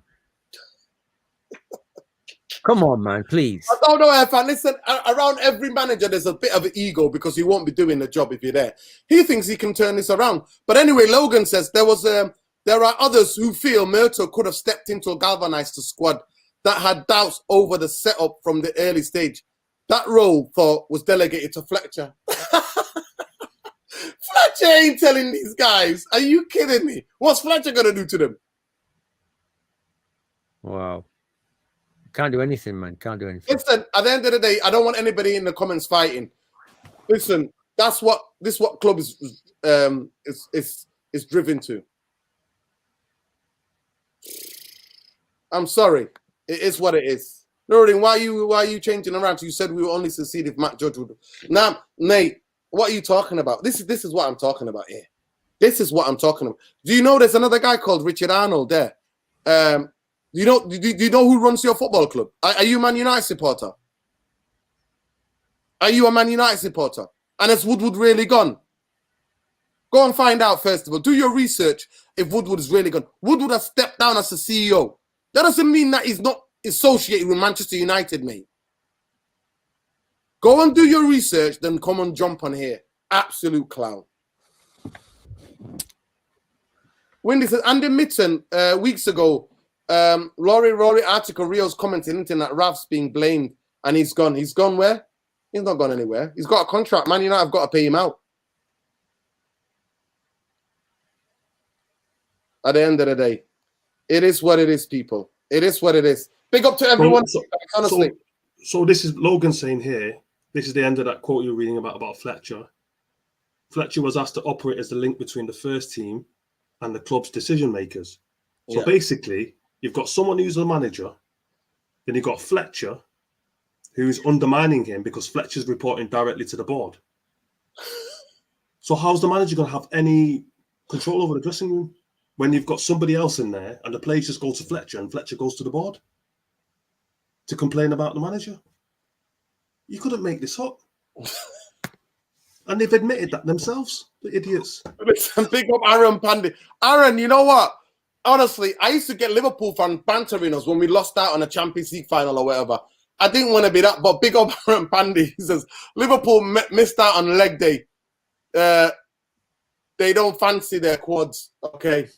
Speaker 3: Come on, man, please.
Speaker 1: I don't know, Irfan. Listen, around every manager, there's a bit of an ego because he won't be doing the job if you're there. He thinks he can turn this around. But anyway, Logan says there are others who feel Murto could have stepped into a galvanized squad that had doubts over the setup from the early stage. That role, thought, was delegated to Fletcher. Fletcher ain't telling these guys. Are you kidding me? What's Fletcher going to do to them?
Speaker 3: Wow. Can't do anything, man. Can't do anything.
Speaker 1: Listen, at the end of the day, I don't want anybody in the comments fighting. Listen, that's what club is driven to. I'm sorry. It is what it is. Nuruddin, why are you changing around? You said we will only succeed if Matt Judge would. Now, Nate, what are you talking about? This is what I'm talking about here. This is what I'm talking about. Do you know there's another guy called Richard Arnold there? Do you know who runs your football club? Are you a Man United supporter? Are you a Man United supporter? And has Woodward really gone? Go and find out first of all. Do your research if Woodward is really gone. Woodward has stepped down as the CEO. That doesn't mean that he's not associated with Manchester United, mate. Go and do your research, then come and jump on here. Absolute clown. Wendy says, Andy Mitten, weeks ago, Rory article, Rio's commenting that Ralph's being blamed and he's gone. He's gone where? He's not gone anywhere. He's got a contract. Man United have got to pay him out. At the end of the day, it is what it is, people. It is what it is. Big up to everyone, honestly.
Speaker 2: So this is Logan saying here, this is the end of that quote you're reading about Fletcher. Fletcher was asked to operate as the link between the first team and the club's decision makers. So basically, you've got someone who's the manager, then you've got Fletcher, who's undermining him because Fletcher's reporting directly to the board. So how's the manager going to have any control over the dressing room when you've got somebody else in there and the players just go to Fletcher and Fletcher goes to the board to complain about the manager? You couldn't make this up. And they've admitted that themselves, the idiots.
Speaker 1: Listen, big up Aaron Pandy. Aaron, you know what? Honestly, I used to get Liverpool fans bantering us when we lost out on a Champions League final or whatever. I didn't want to be that, but big up Aaron Pandy. He says, Liverpool missed out on leg day. They don't fancy their quads. Okay.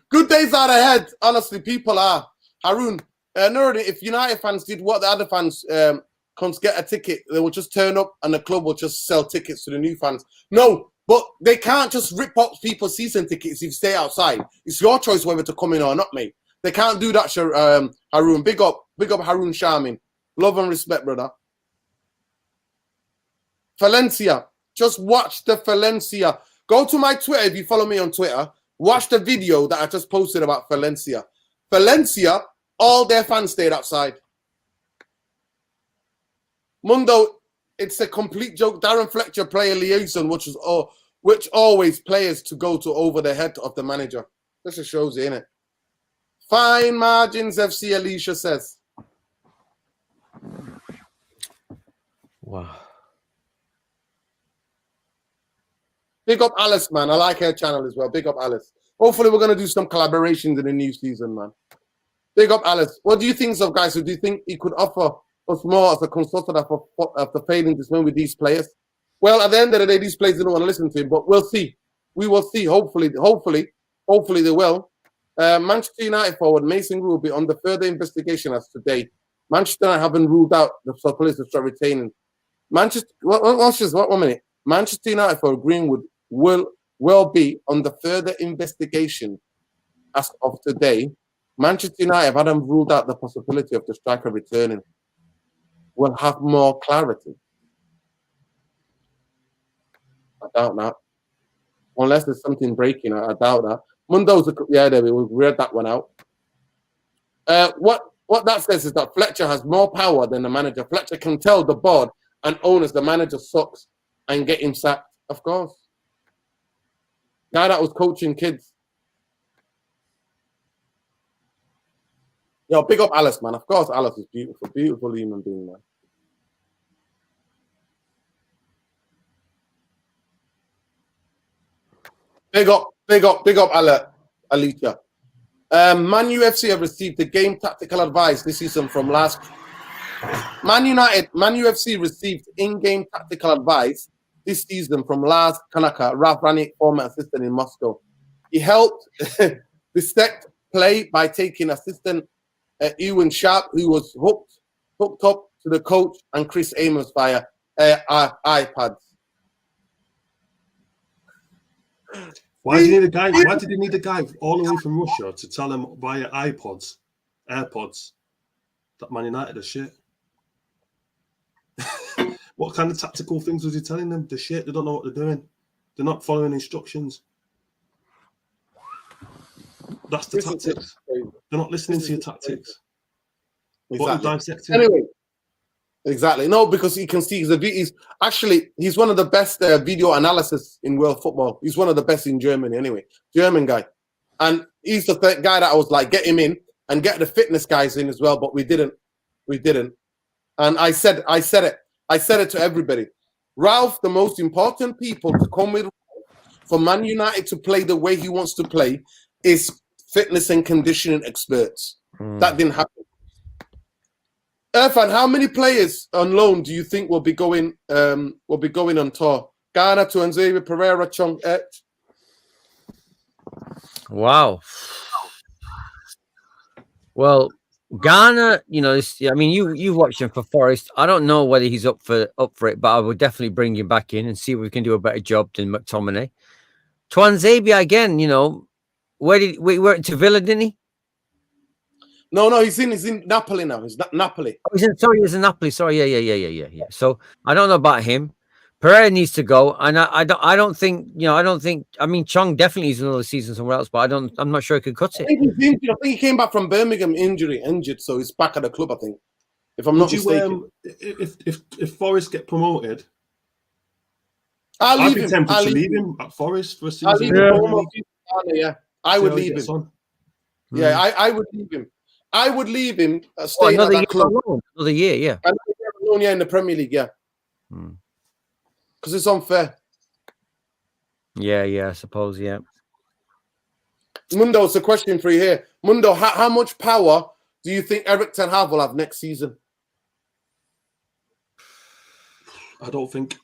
Speaker 1: Good days are ahead. Honestly, people are. Haroon, Nuruddin, if United fans did what the other fans come to get a ticket, they will just turn up and the club will just sell tickets to the new fans. No, but they can't just rip up people's season tickets if you stay outside. It's your choice whether to come in or not, mate. They can't do that, Haroon. Big up Haroon Sharmin. Love and respect, brother. Valencia. Just watch the Valencia. Go to my Twitter if you follow me on Twitter. Watch the video that I just posted about Valencia. Valencia, all their fans stayed outside. Mundo, it's a complete joke. Darren Fletcher player liaison, which always players to go to over the head of the manager. This just shows you, innit? Fine margins, FC Alicia says.
Speaker 3: Wow.
Speaker 1: Big up Alice, man. I like her channel as well. Big up Alice. Hopefully, we're going to do some collaborations in the new season, man. Big up Alice. What do you think of, guys? So do you think he could offer us more as a consultant after failing this win with these players? Well, at the end of the day, these players didn't want to listen to him, but we'll see. We will see. Hopefully they will. Manchester United forward Mason Greenwood will be under further investigation as today. Manchester United haven't ruled out the players to start retaining. Watch this. One minute. Manchester United for Greenwood will be under further investigation as of today. Manchester United haven't ruled out the possibility of the striker returning. We'll have more clarity. I doubt that. Unless there's something breaking, I doubt that. There we read that one out. What that says is that Fletcher has more power than the manager. Fletcher can tell the board and owners the manager sucks and get him sacked. Of course. Guy that was coaching kids. Yo, big up Alice, man. Of course, Alice is beautiful. Beautiful human being, man. Big up, Alicia. Man UFC have received the game tactical advice this season from last. Man UFC received in-game tactical advice this season from Lars Kanaka, Ralph Ranić, former assistant in Moscow. He helped dissect play by taking assistant Ewan Sharp, who was hooked up to the coach, and Chris Amos via iPads.
Speaker 2: Why did he need a guy? Why did he need a guy all the way from Russia to tell him via AirPods, that Man United are shit? What kind of tactical things was he telling them? They're shit. They don't know what they're doing. They're not following instructions. That's the tactics. They're not listening to your tactics.
Speaker 1: Exactly. Anyway, exactly. No, because you can see he's one of the best video analysis in world football. He's one of the best in Germany anyway. German guy. And he's the guy that I was like, get him in and get the fitness guys in as well, but we didn't. And I said it to everybody. Ralph, the most important people to come with for Man United to play the way he wants to play is fitness and conditioning experts. That didn't happen. Irfan, how many players on loan do you think will be going on tour? Ghana, Tuanzebe, Pereira, Chong.
Speaker 3: Wow. Well, Ghana, I mean, you watched him for Forest. I don't know whether he's up for it, but I would definitely bring him back in and see if we can do a better job than McTominay. Tuanzebe again, where did we went to Villa, didn't he?
Speaker 1: No, he's in Napoli now. He's Napoli.
Speaker 3: Oh, he's in Napoli. Sorry, yeah. So I don't know about him. Pereira needs to go, and I don't think. I mean, Chong definitely needs another season somewhere else, but I'm not sure he could cut it.
Speaker 1: I think he came back from Birmingham injured, so he's back at the club. I think, if I'm not mistaken.
Speaker 2: If Forest get promoted,
Speaker 1: I'd
Speaker 2: be tempted to leave him at Forest for a season.
Speaker 1: I'll leave him. Yeah, I would leave him. Yeah, I would leave him. I would leave him staying at that club.
Speaker 3: Another year, yeah.
Speaker 1: Another year in the Premier League, yeah. Because it's unfair.
Speaker 3: Yeah, I suppose, yeah.
Speaker 1: Mundo, it's a question for you here. Mundo, how much power do you think Eric Ten Hag will have next season?
Speaker 2: I don't think.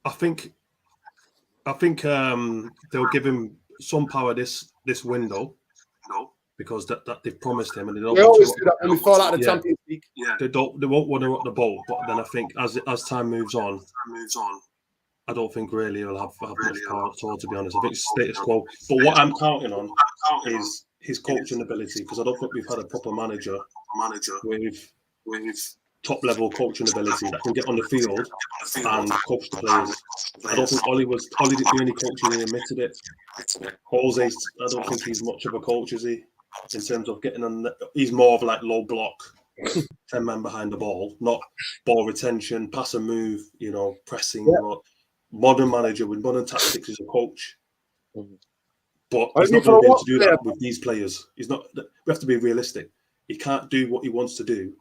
Speaker 2: I think they'll give him some power this window. No. Because that they've promised him, and they don't.
Speaker 1: They always do that when we fall out of the Champions League.
Speaker 2: Yeah, they won't want to rock the boat. But then I think as time moves on, I don't think really he'll have much power at all. To be honest, I think it's status quo. But what I'm counting on is his coaching ability, because I don't think we've had a proper manager with top level coaching ability that can get on the field and coach the players. I don't think Ollie did do any coaching. He admitted it. Jose, I don't think he's much of a coach, is he? In terms of getting on, he's more of like low block, 10 men behind the ball, not ball retention, pass and move, pressing.
Speaker 1: Yeah.
Speaker 2: Modern manager with modern tactics is a coach, but he's not going to be able to do that with these players. He's not. We have to be realistic. He can't do what he wants to do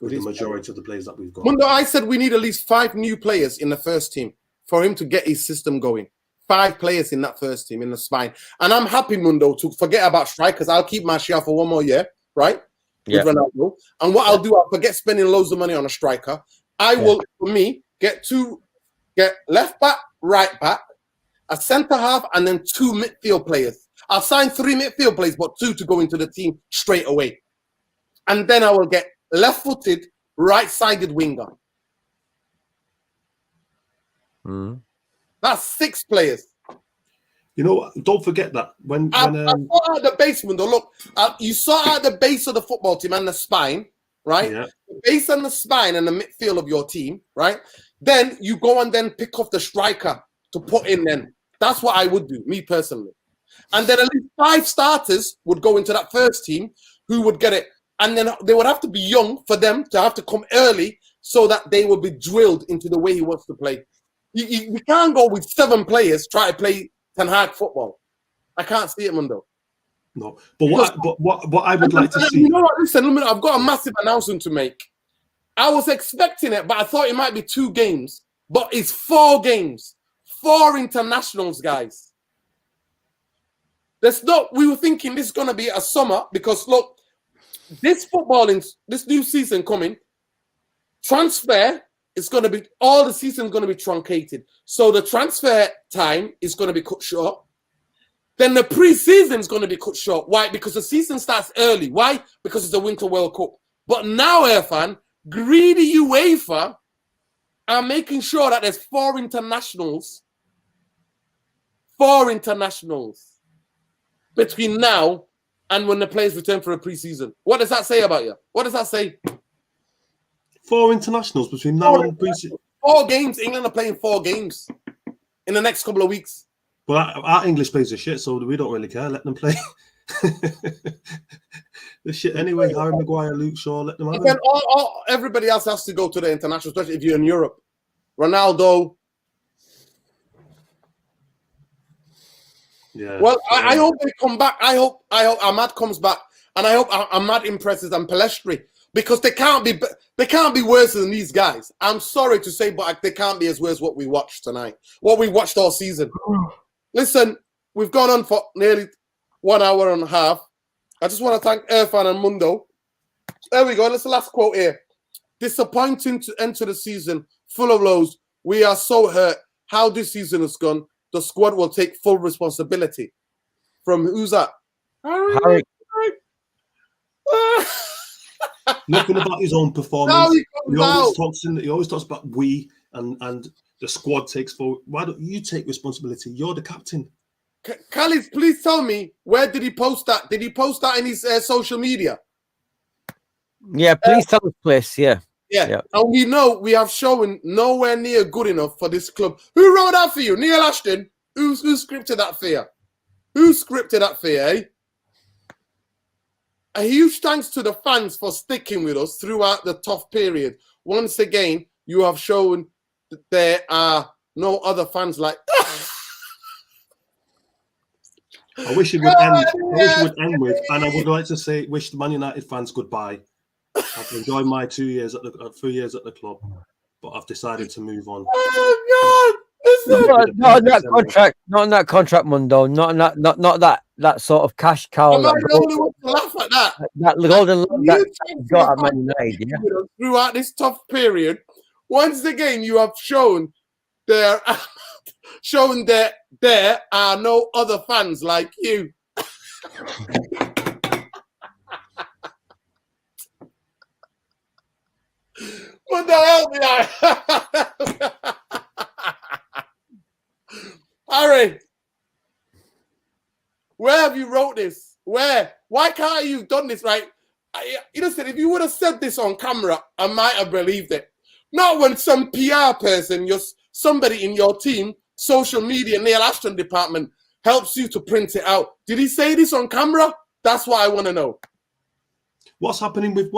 Speaker 2: with the majority of the players that we've got.
Speaker 1: Mundo, I said we need at least 5 new players in the first team for him to get his system going. 5 players in that first team in the spine. And I'm happy, Mundo, to forget about strikers. I'll keep Martial for 1 more year, right?
Speaker 3: Yeah.
Speaker 1: With Ronaldo. And what I'll do, I'll forget spending loads of money on a striker. I will, for me, get left back, right back, a centre half, and then 2 midfield players. I'll sign 3 midfield players, but 2 to go into the team straight away. And then I will get left-footed, right-sided winger.
Speaker 3: Mm.
Speaker 1: That's 6 players.
Speaker 2: You know, don't forget that when
Speaker 1: I saw out the basement. Look, you saw out the base of the football team and the spine, right?
Speaker 2: yeah,
Speaker 1: The base and the spine and the midfield of your team, right? Then you go and then pick off the striker to put in. Then that's what I would do, me personally. And then at least 5 starters would go into that first team who would get it, and then they would have to be young for them to have to come early so that they will be drilled into the way he wants to play. We can't go with 7 players try to play Ten Hag football. I can't see it, Mundo.
Speaker 2: no. But what I would like to see.
Speaker 1: You know what? Listen, I've got a massive announcement to make. I was expecting it, but I thought it might be 2 games. But it's 4 games, 4 internationals, guys. We were thinking this is going to be a summer because look, this new season coming, transfer is going to be, all the season is going to be truncated. So the transfer time is going to be cut short. Then the pre-season is going to be cut short. Why? Because the season starts early. Why? Because it's the Winter World Cup. But now, Irfan, greedy UEFA are making sure that there's 4 internationals between now and when the players return for a pre-season. What does that say about you? What does that say?
Speaker 2: 4 internationals between now and pre-season.
Speaker 1: 4 games. England are playing 4 games in the next couple of weeks.
Speaker 2: But our English players are shit, so we don't really care. Let them play. The shit anyway. Harry Maguire, Luke Shaw, let them have
Speaker 1: Then everybody else has to go to the international, especially if you're in Europe. Ronaldo.
Speaker 2: Yeah.
Speaker 1: Well, I hope they come back. I hope Ahmad comes back, and I hope Ahmad impresses and Pelestri, because they can't be worse than these guys. I'm sorry to say, but they can't be as worse what we watched tonight, what we watched all season. Listen, we've gone on for nearly 1 hour and a half. I just want to thank Irfan and Mundo. There we go. That's the last quote here. Disappointing to enter the season, full of lows. We are so hurt how this season has gone. The squad will take full responsibility. From who's that?
Speaker 3: Harry.
Speaker 2: Nothing about his own performance. He always talks about we and the squad takes forward. Why don't you take responsibility? You're the captain.
Speaker 1: Khalid, please tell me, where did he post that? Did he post that in his social media?
Speaker 3: Yeah, please tell us, please. Yeah.
Speaker 1: And we have shown nowhere near good enough for this club. Who wrote that for you? Neil Ashton? Who scripted that for you? Who scripted that for you, eh? A huge thanks to the fans for sticking with us throughout the tough period. Once again, you have shown that there are no other fans like...
Speaker 2: I wish it would end with, and I would like to say, wish the Man United fans goodbye. I've enjoyed my 3 years at the club, but I've decided to move on.
Speaker 1: Oh God!
Speaker 3: Not on that contract. Not on that contract, Mundo. Not that sort of cash cow.
Speaker 1: I'm not the only one to laugh at that.
Speaker 3: That golden loan that got at Man United. Yeah.
Speaker 1: Throughout this tough period, once again you have shown there are no other fans like you. What the hell, Harry? Where have you wrote this? Where? Why can't you have done this? Right? Listen, if you would have said this on camera, I might have believed it. Not when some PR person, somebody in your team, social media, Neil Ashton department, helps you to print it out. Did he say this on camera? That's what I want to know.
Speaker 2: What's happening with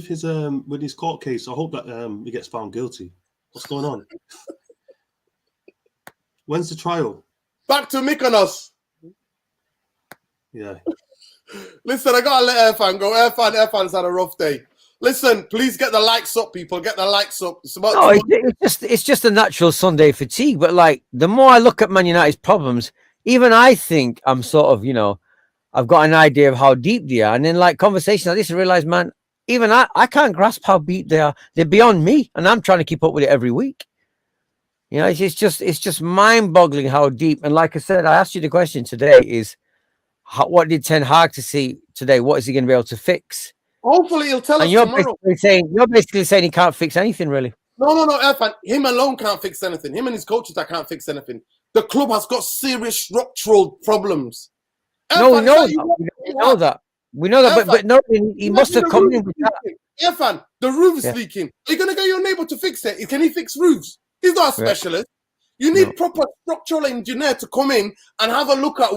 Speaker 2: his court case? I hope that he gets found guilty. What's going on? When's the trial?
Speaker 1: Back to Mykonos.
Speaker 2: Yeah.
Speaker 1: Listen, I gotta let Irfan go. Irfan's had a rough day. Listen, please get the likes up, people. Get the likes up.
Speaker 3: It's just a natural Sunday fatigue. But like, the more I look at Man United's problems, even I think I'm sort of, I've got an idea of how deep they are. And then like conversations like this, I realize, man, even I can't grasp how deep they are. They're beyond me, and I'm trying to keep up with it every week. It's just mind-boggling how deep. And like I said, I asked you the question today: is what did Ten Hag to see today? What is he going to be able to fix?
Speaker 1: Hopefully, he'll tell us
Speaker 3: you're
Speaker 1: tomorrow.
Speaker 3: You're basically saying he can't fix anything, really.
Speaker 1: No, Irfan. Him alone can't fix anything. Him and his coaches that can't fix anything. The club has got serious structural problems.
Speaker 3: No, we
Speaker 1: Irfan,
Speaker 3: know
Speaker 1: is
Speaker 3: that.
Speaker 1: that
Speaker 3: We know that. We know that. But no, he must have come in with that.
Speaker 1: Irfan, the roof's
Speaker 3: Yeah.
Speaker 1: leaking. Are you gonna get your neighbor to fix it? Can he fix roofs? He's not a
Speaker 3: Yeah.
Speaker 1: specialist. You need
Speaker 3: No.
Speaker 1: proper structural engineer to come in and have a look at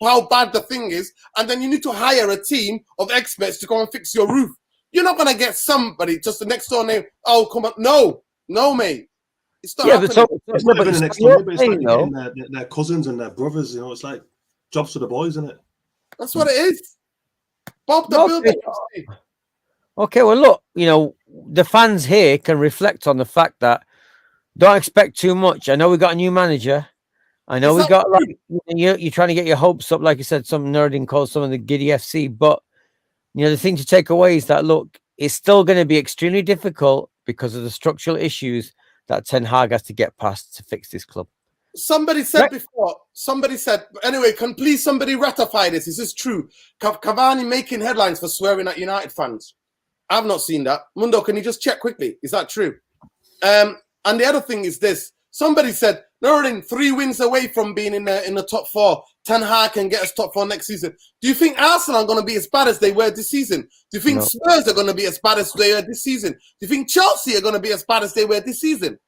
Speaker 1: how bad the thing is, and then you need to hire a team of experts to go and fix your roof. You're not gonna get somebody just the next door name. Oh, come on, no, mate. It's not
Speaker 3: Yeah, but
Speaker 1: happening.
Speaker 2: It's
Speaker 3: no,
Speaker 2: not
Speaker 3: but
Speaker 2: even the next
Speaker 3: you're
Speaker 2: door neighbour. It's like
Speaker 3: saying,
Speaker 2: you're
Speaker 3: though,
Speaker 2: getting their cousins and their brothers. You know, it's like jobs for the boys, isn't it?
Speaker 1: That's what it is. Bob the
Speaker 3: No,
Speaker 1: Builder.
Speaker 3: okay, well, look, the fans here can reflect on the fact that don't expect too much. I know we got a new manager. I know
Speaker 1: It's
Speaker 3: we
Speaker 1: not
Speaker 3: got you're trying to get your hopes up, like you said, some nerding calls some of the giddy FC. But the thing to take away is that look, it's still going to be extremely difficult because of the structural issues that Ten Hag has to get past to fix this club.
Speaker 1: Somebody said
Speaker 3: Right.
Speaker 1: before, anyway, can please somebody ratify this? Is this true? Cavani making headlines for swearing at United fans. I've not seen that. Mundo, can you just check quickly? Is that true? And the other thing is this. Somebody said, they're in 3 wins away from being in the top 4. Ten Hag can get us top 4 next season. Do you think Arsenal are going to be as bad as they were this season? Do you think
Speaker 3: No.
Speaker 1: Spurs are going to be as bad as they were this season? Do you think Chelsea are going to be as bad as they were this season?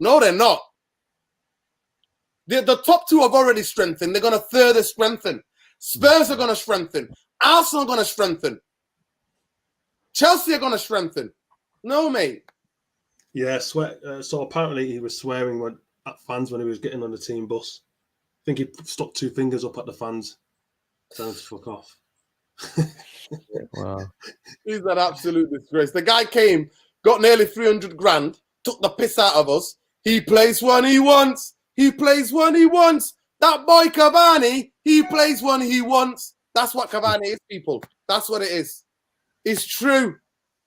Speaker 1: No, they're not. The top 2 have already strengthened. They're going to further strengthen. Spurs are going to strengthen. Arsenal are going to strengthen. Chelsea are going to strengthen. No, mate.
Speaker 2: Yeah, so apparently he was swearing at fans when he was getting on the team bus. I think he stuck 2 fingers up at the fans. Telling them to fuck off.
Speaker 3: Wow.
Speaker 1: He's an absolute disgrace. The guy came, got nearly 300 grand, took the piss out of us. He plays when he wants. He plays when he wants. That boy Cavani, he plays when he wants. That's what Cavani is, people. That's what it is. It's true.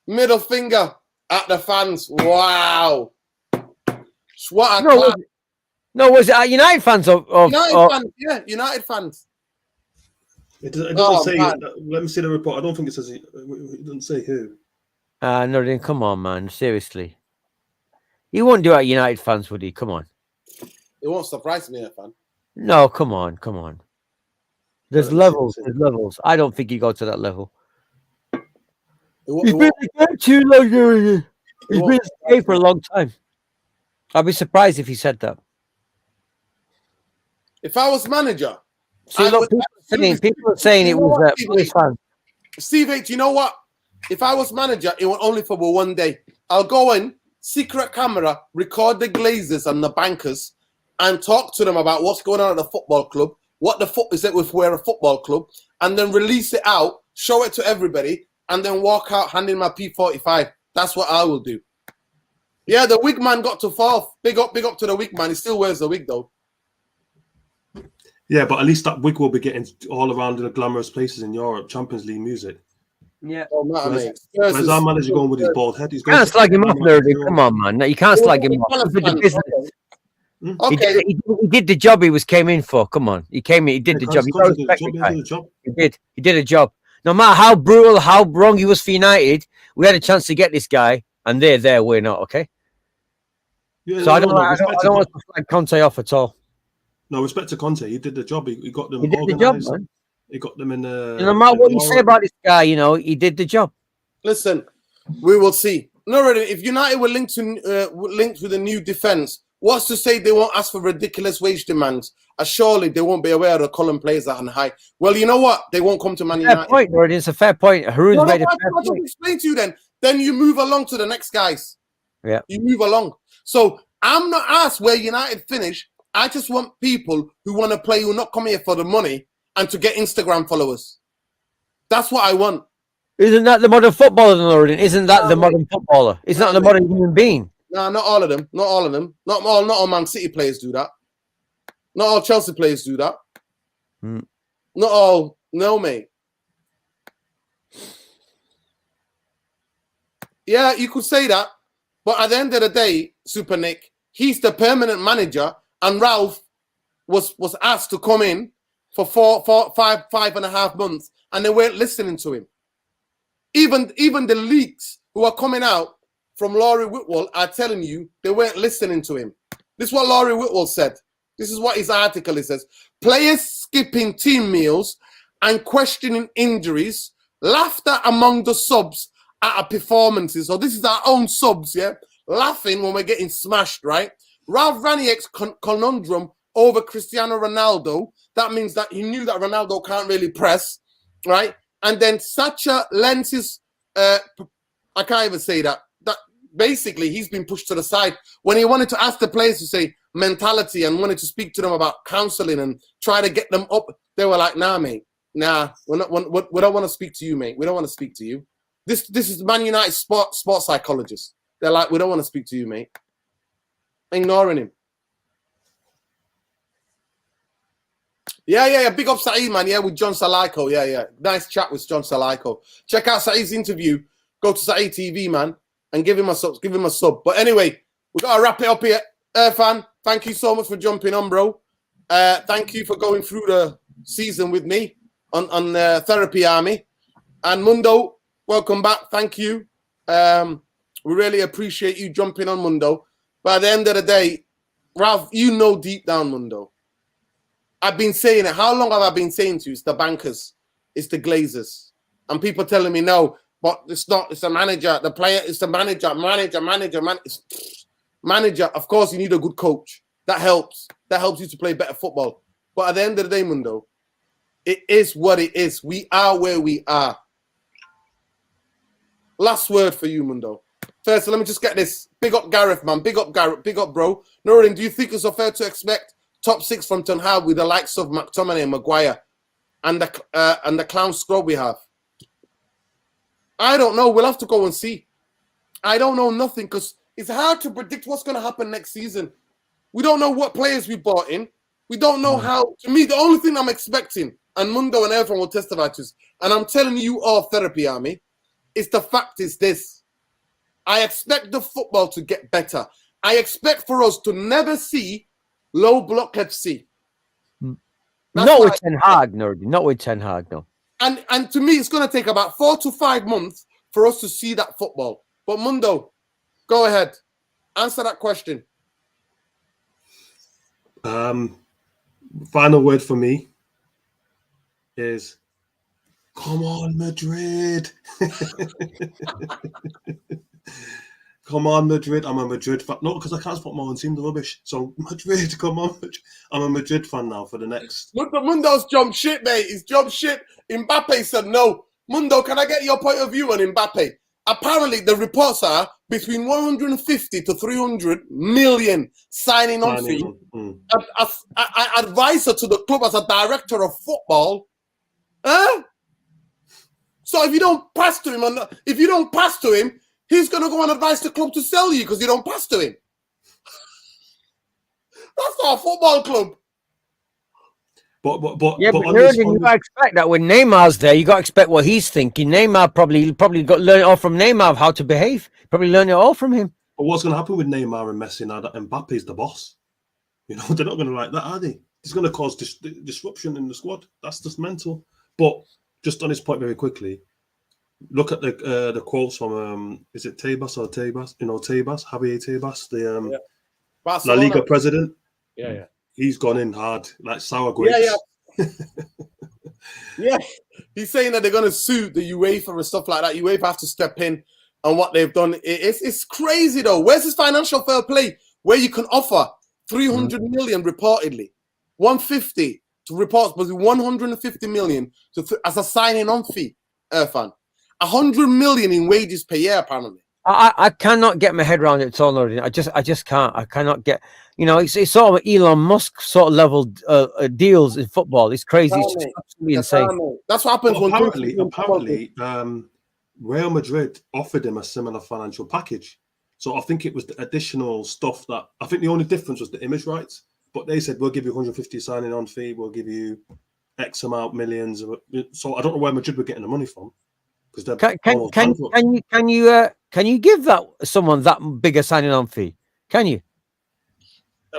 Speaker 1: Middle finger at the fans. Wow. What a clap.
Speaker 3: Was it United fans of
Speaker 1: United fans, yeah, United fans.
Speaker 2: It doesn't
Speaker 1: Oh,
Speaker 2: say.
Speaker 1: man.
Speaker 2: Let me see the report. I don't think it says. It doesn't say who.
Speaker 3: no, then come on, man. Seriously. He wouldn't do it at United fans, would he? Come on.
Speaker 1: It won't surprise me, fan.
Speaker 3: No, come on. There's
Speaker 2: Let me
Speaker 3: levels.
Speaker 2: see.
Speaker 3: There's levels. I don't think he go to that level.
Speaker 1: It
Speaker 3: He's
Speaker 1: won't-
Speaker 3: been in the game too long. He's been in
Speaker 1: won't
Speaker 3: the game for a long time. I'd be surprised if he said that.
Speaker 1: If I was manager,
Speaker 3: See,
Speaker 1: I
Speaker 3: look,
Speaker 1: would
Speaker 3: people are saying
Speaker 1: You
Speaker 3: it
Speaker 1: know
Speaker 3: was
Speaker 1: what, Steve?
Speaker 3: police fans.
Speaker 1: Steve H, you know what? If I was manager, it would only for 1 day. I'll go in, secret camera, record the Glazers and the bankers, and talk to them about what's going on at the football club, what the foot is it with we're a football club, and then release it out, show it to everybody, and then walk out handing my P45. That's what I will do. Yeah, the wig man got to 4th. Big up to the wig man. He still wears the wig though.
Speaker 2: Yeah, but at least that wig will be getting all around in the glamorous places in Europe, Champions League music.
Speaker 3: Yeah.
Speaker 1: Oh, matter,
Speaker 2: Where's-
Speaker 1: mate. Spurs
Speaker 2: Where's
Speaker 1: is-
Speaker 2: our manager going with his bald head? He's
Speaker 3: You
Speaker 2: going
Speaker 3: can't
Speaker 2: to
Speaker 3: slag him off, Nerdy. Come on, man. No, you can't slag him off.
Speaker 1: Well,
Speaker 3: He did the business.
Speaker 1: Okay.
Speaker 3: He did the job he came in for. Come on. He came in. He did the job. You gotta respect the guy. He did. He did a job. No matter how brutal, how wrong he was for United, we had a chance to get this guy, and they're there. We're not, okay?
Speaker 2: Yeah,
Speaker 3: So I don't want to flag Conte off at all.
Speaker 2: No, respect to Conte. He did the job. He got them
Speaker 3: He did the job,
Speaker 2: organised.
Speaker 3: man.
Speaker 2: He got them in.
Speaker 3: No matter what you say about this guy, he did the job.
Speaker 1: Listen, we will see. No, really, if United were linked with a new defence, what's to say they won't ask for ridiculous wage demands? Surely they won't be aware of the Cullen players that are high. Well, you know what? They won't come to Man
Speaker 3: Fair
Speaker 1: United.
Speaker 3: point, Nerdy. It's a fair point. Haroon's made a fair
Speaker 1: I'll just
Speaker 3: point.
Speaker 1: explain to you then. Then you move along to the next guys.
Speaker 3: Yeah.
Speaker 1: You move along. So I'm not asked where United finish. I just want people who want to play, who not come here for the money and to get Instagram followers. That's what I want.
Speaker 3: Isn't that the modern footballer, Nerdy? Isn't that the modern footballer? It's not the modern human being.
Speaker 1: No, not all of them. Not all of them. Not all Man City players do that. Not all Chelsea players do that. Not all. No, mate. Yeah, you could say that. But at the end of the day, Super Nick, he's the permanent manager, and Ralph was asked to come in for 5.5 months, and they weren't listening to him. Even the leaks who are coming out from Laurie Whitwell are telling you they weren't listening to him. This is what Laurie Whitwell said. This is what his article it says. Players skipping team meals and questioning injuries, laughter among the subs at our performances. So this is our own subs, yeah? Laughing when we're getting smashed, right? Ralph Ranieri's conundrum over Cristiano Ronaldo. That means that he knew that Ronaldo can't really press, right? And then Sacha Lenz's, I can't even say that. That basically he's been pushed to the side. When he wanted to ask the players to say mentality and wanted to speak to them about counseling and try to get them up, they were like, nah, mate. Nah, we don't want to speak to you, mate. We don't want to speak to you. This is Man United sports psychologists. They're like, we don't want to speak to you, mate. Ignoring him. Yeah. Big up Saeed, man. Yeah, with John Salaiko. Yeah. Nice chat with John Salaiko. Check out Saeed's interview. Go to Saeed TV, man, and give him a sub. But anyway, we gotta wrap it up here. Irfan, thank you so much for jumping on, bro. Thank you for going through the season with me on Therapy Army. And Mundo, welcome back. Thank you. We really appreciate you jumping on, Mundo. But at the end of the day, Ralph, you know deep down, Mundo, I've been saying it. How long have I been saying to you? It's the bankers. It's the Glazers. And people telling me, no, but it's not. It's the manager. The player is the manager. Manager. Of course, you need a good coach. That helps. That helps you to play better football. But at the end of the day, Mundo, it is what it is. We are where we are. Last word for you, Mundo. First, let me just get this. Big up Gareth, man. Big up Gareth. Big up, bro. Nuruddin, do you think it's fair to expect top 6 from Ten Hag with the likes of McTominay and Maguire and the clown scrub we have? I don't know. We'll have to go and see. I don't know nothing because it's hard to predict what's going to happen next season. We don't know what players we bought in. We don't know how. To me, the only thing I'm expecting, and Mundo and everyone will testify to this, and I'm telling you all, Therapy Army, is the fact is this. I expect the football to get better. I expect for us to never see low block FC.
Speaker 3: Not with Ten Hag, Nuruddin. Not with Ten Hag, no.
Speaker 1: And to me, it's going to take about 4 to 5 months for us to see that football. But Mundo, go ahead. Answer that question.
Speaker 2: Final word for me is, come on, Madrid. Come on, Madrid. I'm a Madrid fan. No, because I can't support my own team. They're rubbish. So, Madrid, come on. I'm a Madrid fan now for the next.
Speaker 1: Look, but Mundo's jumped shit, mate. He's jumped shit. Mbappe said no. Mundo, can I get your point of view on Mbappe? Apparently, the reports are between 150 to 300 million signing on fee. Advisor to the club as a director of football. Huh? So if you don't pass to him, he's going to go and advise the club to sell you because you don't pass to him. That's not a football club.
Speaker 2: But
Speaker 3: you got to expect that when Neymar's there, you got to expect what he's thinking. Neymar probably got learned it all from Neymar of how to behave. Probably learned it all from him.
Speaker 2: But what's going to happen with Neymar and Messi now that Mbappe's the boss? You know, they're not going to like that, are they? It's going to cause disruption in the squad. That's just mental. But just on this point very quickly, look at the quotes from is it Tebas or Tebas? You know, Javier Tebas, the La Liga president.
Speaker 1: Yeah.
Speaker 2: He's gone in hard, like sour grapes.
Speaker 1: Yeah. He's saying that they're going to sue the UEFA and stuff like that. UEFA have to step in on what they've done. It's crazy, though. Where's this financial fair play where you can offer 300 million reportedly, 150 to reports, but 150 million as a signing on fee, Irfan. 100 million in wages per year, apparently.
Speaker 3: I cannot get my head around it at all, Nuruddin. I just can't. I cannot get. You know, it's sort of Elon Musk sort of level deals in football. It's crazy. It's just absolutely insane.
Speaker 1: That's what happens.
Speaker 2: Well, apparently, Real Madrid offered him a similar financial package. So I think it was the additional stuff that I think the only difference was the image rights. But they said we'll give you 150 signing on fee. We'll give you X amount millions. So I don't know where Madrid were getting the money from.
Speaker 3: Can you give that someone that bigger signing on fee? Can you?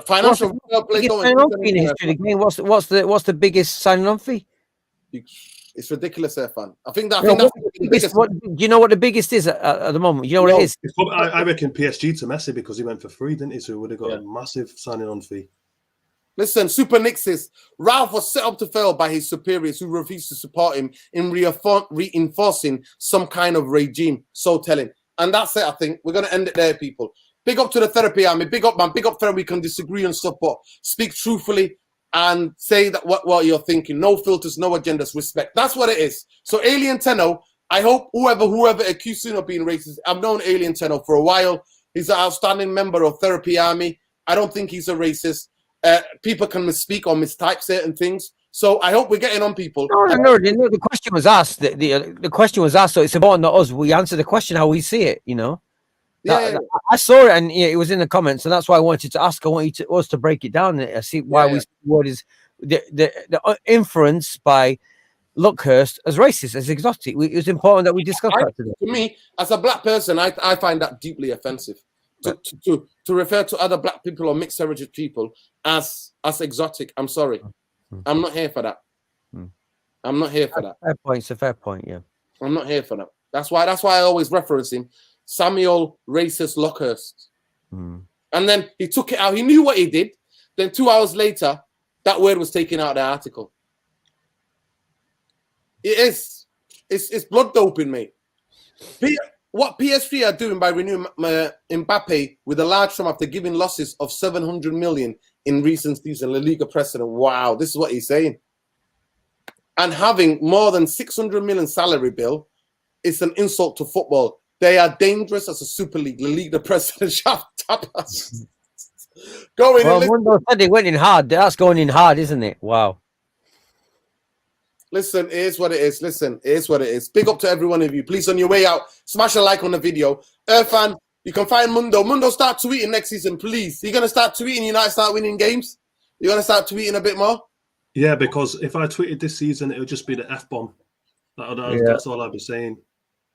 Speaker 1: Financial
Speaker 3: fee in history of the game. What's the biggest signing on fee?
Speaker 1: It's ridiculous, Irfan. I think
Speaker 3: No,
Speaker 1: that's
Speaker 3: what
Speaker 1: the biggest.
Speaker 3: do you know what the biggest is at the moment? You know what
Speaker 1: No.
Speaker 3: it is?
Speaker 2: It's probably, I reckon PSG to Messi because he went for free, didn't he? So he would have got
Speaker 1: Yeah.
Speaker 2: a massive signing on fee.
Speaker 1: Listen, Super Nick says Ralph was set up to fail by his superiors who refused to support him in reinforcing some kind of regime. So telling. And that's it, I think. We're going to end it there, people. Big up to the therapy army. Big up, man. Big up, therapy. We can disagree and stuff, but speak truthfully and say that what you're thinking. No filters, no agendas, respect. That's what it is. So Alien Tenno, I hope whoever accused him of being racist, I've known Alien Tenno for a while. He's an outstanding member of therapy army. I don't think he's a racist. People can misspeak or mistype certain things. So I hope we're getting on, people.
Speaker 3: No. The question was asked. The question was asked, so it's important that we answer the question how we see it. You know.
Speaker 1: Yeah.
Speaker 3: I saw it, and it was in the comments, and that's why I wanted to ask. I want us to break it down and see why we see what is the inference by Luckhurst as racist, as exotic. It was important that we discuss that today.
Speaker 1: To me, as a black person, I find that deeply offensive. To refer to other black people or mixed heritage people as exotic. I'm sorry. I'm not here for that. I'm not here for that.
Speaker 3: Fair point. It's a fair point, yeah.
Speaker 1: I'm not here for that. That's why I always reference him. Samuel Racist Luckhurst. And then he took it out. He knew what he did. Then 2 hours later, that word was taken out of the article. It is. It's blood doping, mate. What PSG are doing by renewing Mbappe with a large sum after giving losses of 700 million in recent season, La Liga president. Wow, this is what he's saying. And having more than 600 million salary bill is an insult to football. They are dangerous as a Super League. La Liga president shot tapas.
Speaker 3: Mundo said they went in hard. That's going in hard, isn't it? Wow.
Speaker 1: Listen, it is what it is. Listen, it is what it is. Big up to every one of you. Please, on your way out, smash a like on the video. Irfan, you can find Mundo. Mundo, start tweeting next season, please. You're going to start tweeting, United start winning games? You're going to start tweeting a bit more?
Speaker 2: Yeah, because if I tweeted this season, it would just be the F-bomb. That's all I'd be saying.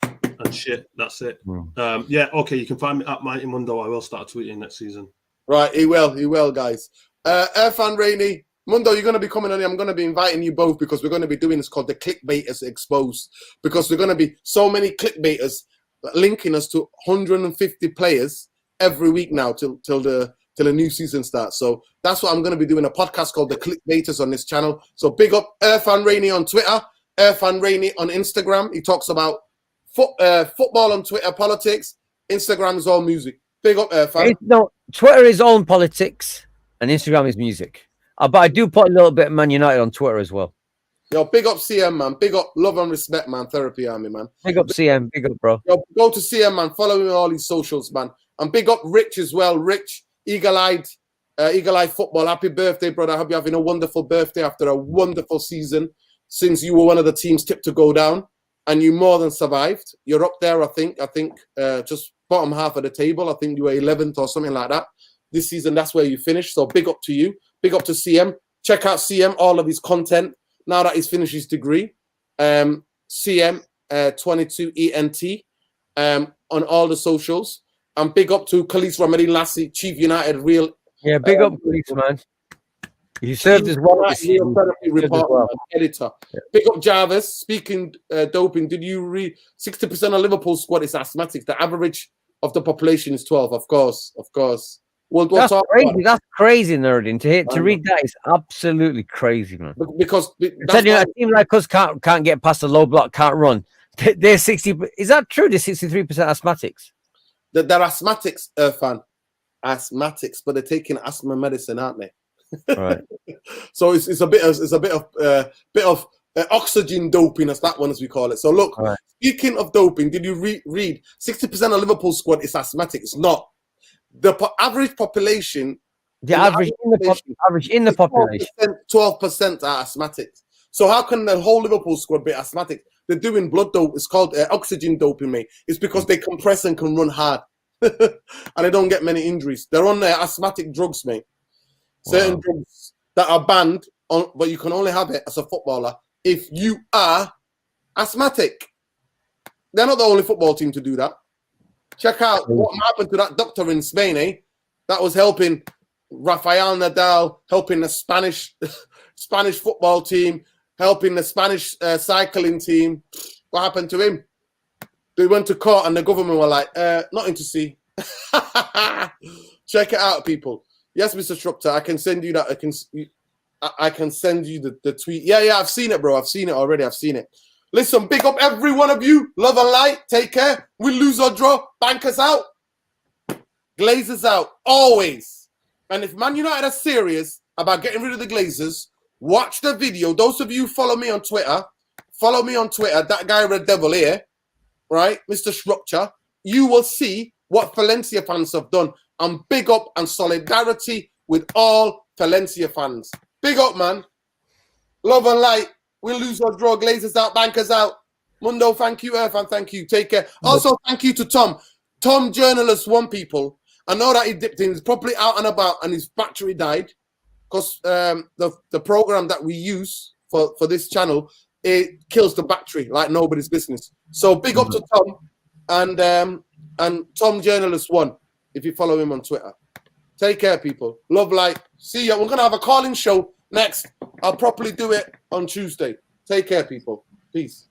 Speaker 2: And shit, that's it. Okay, you can find me at Mighty Mundo. I will start tweeting next season.
Speaker 1: Right, he will, guys. Irfan Rainey, Mundo, you're going to be coming on here. I'm going to be inviting you both because we're going to be doing this called the Clickbaiters Exposed, because we're going to be so many clickbaiters linking us to 150 players every week now till the new season starts. So that's what I'm going to be doing, a podcast called the Clickbaiters on this channel. So big up Irfan Rainey on Twitter, Irfan Rainey on Instagram. He talks about football on Twitter, politics. Instagram is all music. Big up Irfan.
Speaker 3: No, Twitter is all politics and Instagram is music. But I do put a little bit of Man United on Twitter as well.
Speaker 1: Yo, big up CM, man. Big up love and respect, man. Therapy Army, man.
Speaker 3: Big up CM. Big up, bro.
Speaker 1: Yo, go to CM, man. Follow him on all these socials, man. And big up Rich as well. Rich, eagle-eyed football. Happy birthday, brother. I hope you're having a wonderful birthday after a wonderful season since you were one of the teams tipped to go down. And you more than survived. You're up there, I think, just bottom half of the table. I think you were 11th or something like that. This season, that's where you finished. So big up to you. Big up to CM. Check out CM, all of his content. Now that he's finished his degree. CM 22ENT on all the socials. And big up to Khalees Ramadan Lassie, Chief United Real.
Speaker 3: Yeah, big up Khalees, man. You served as well.
Speaker 1: Editor. Yeah. Big up Jarvis. Speaking doping, did you read 60% of Liverpool squad is asthmatic? The average of the population is 12. Of course. We'll
Speaker 3: that's
Speaker 1: talk
Speaker 3: crazy.
Speaker 1: about it.
Speaker 3: That's crazy, Nerdin. To read that is absolutely crazy, man.
Speaker 1: Because
Speaker 3: a team like us can't get past the low block, can't run. They're 60. Is that true? They're 63% asthmatics.
Speaker 1: They're asthmatics, Irfan. Asthmatics, but they're taking asthma medicine, aren't they?
Speaker 3: Right.
Speaker 1: So it's a bit of oxygen doping, as that one as we call it. So look, Speaking of doping, did you read 60% of Liverpool squad is asthmatic? It's not. The average population.
Speaker 3: The average in the population.
Speaker 1: 12% are asthmatics. So how can the whole Liverpool squad be asthmatic? They're doing blood dope. It's called oxygen doping, mate. It's because they compress and can run hard, and they don't get many injuries. They're on their asthmatic drugs, mate. Certain drugs that are banned, but you can only have it as a footballer if you are asthmatic. They're not the only football team to do that. Check out what happened to that doctor in Spain, eh? That was helping. Rafael Nadal, helping the Spanish football team, helping the Spanish cycling team. What happened to him? They went to court and the government were like, nothing to see. Check it out, people. Yes, Mr. Shrupta, I can send you that. I can send you the tweet. Yeah, I've seen it, bro. I've seen it already. I've seen it. Listen, big up every one of you. Love and light. Take care. We lose or draw. Bankers out. Glazers out. Always. And if Man United are serious about getting rid of the Glazers, watch the video. Those of you who follow me on Twitter, that guy Red Devil here, right? Mr. Shrupta, you will see what Valencia fans have done. And big up and solidarity with all Valencia fans. Big up, man. Love and light. We'll lose or draw. Glazers out. Bankers out. Mundo, thank you. Irfan, thank you. Take care. Also, thank you to Tom. Tom, journalist, one people. I know that he dipped in. He's probably out and about and his battery died because the program that we use for this channel, it kills the battery like nobody's business. So big up to Tom and Tom, journalist, one, if you follow him on Twitter. Take care, people. Love, light. See ya. We're going to have a call-in show next. I'll probably do it on Tuesday. Take care, people. Peace.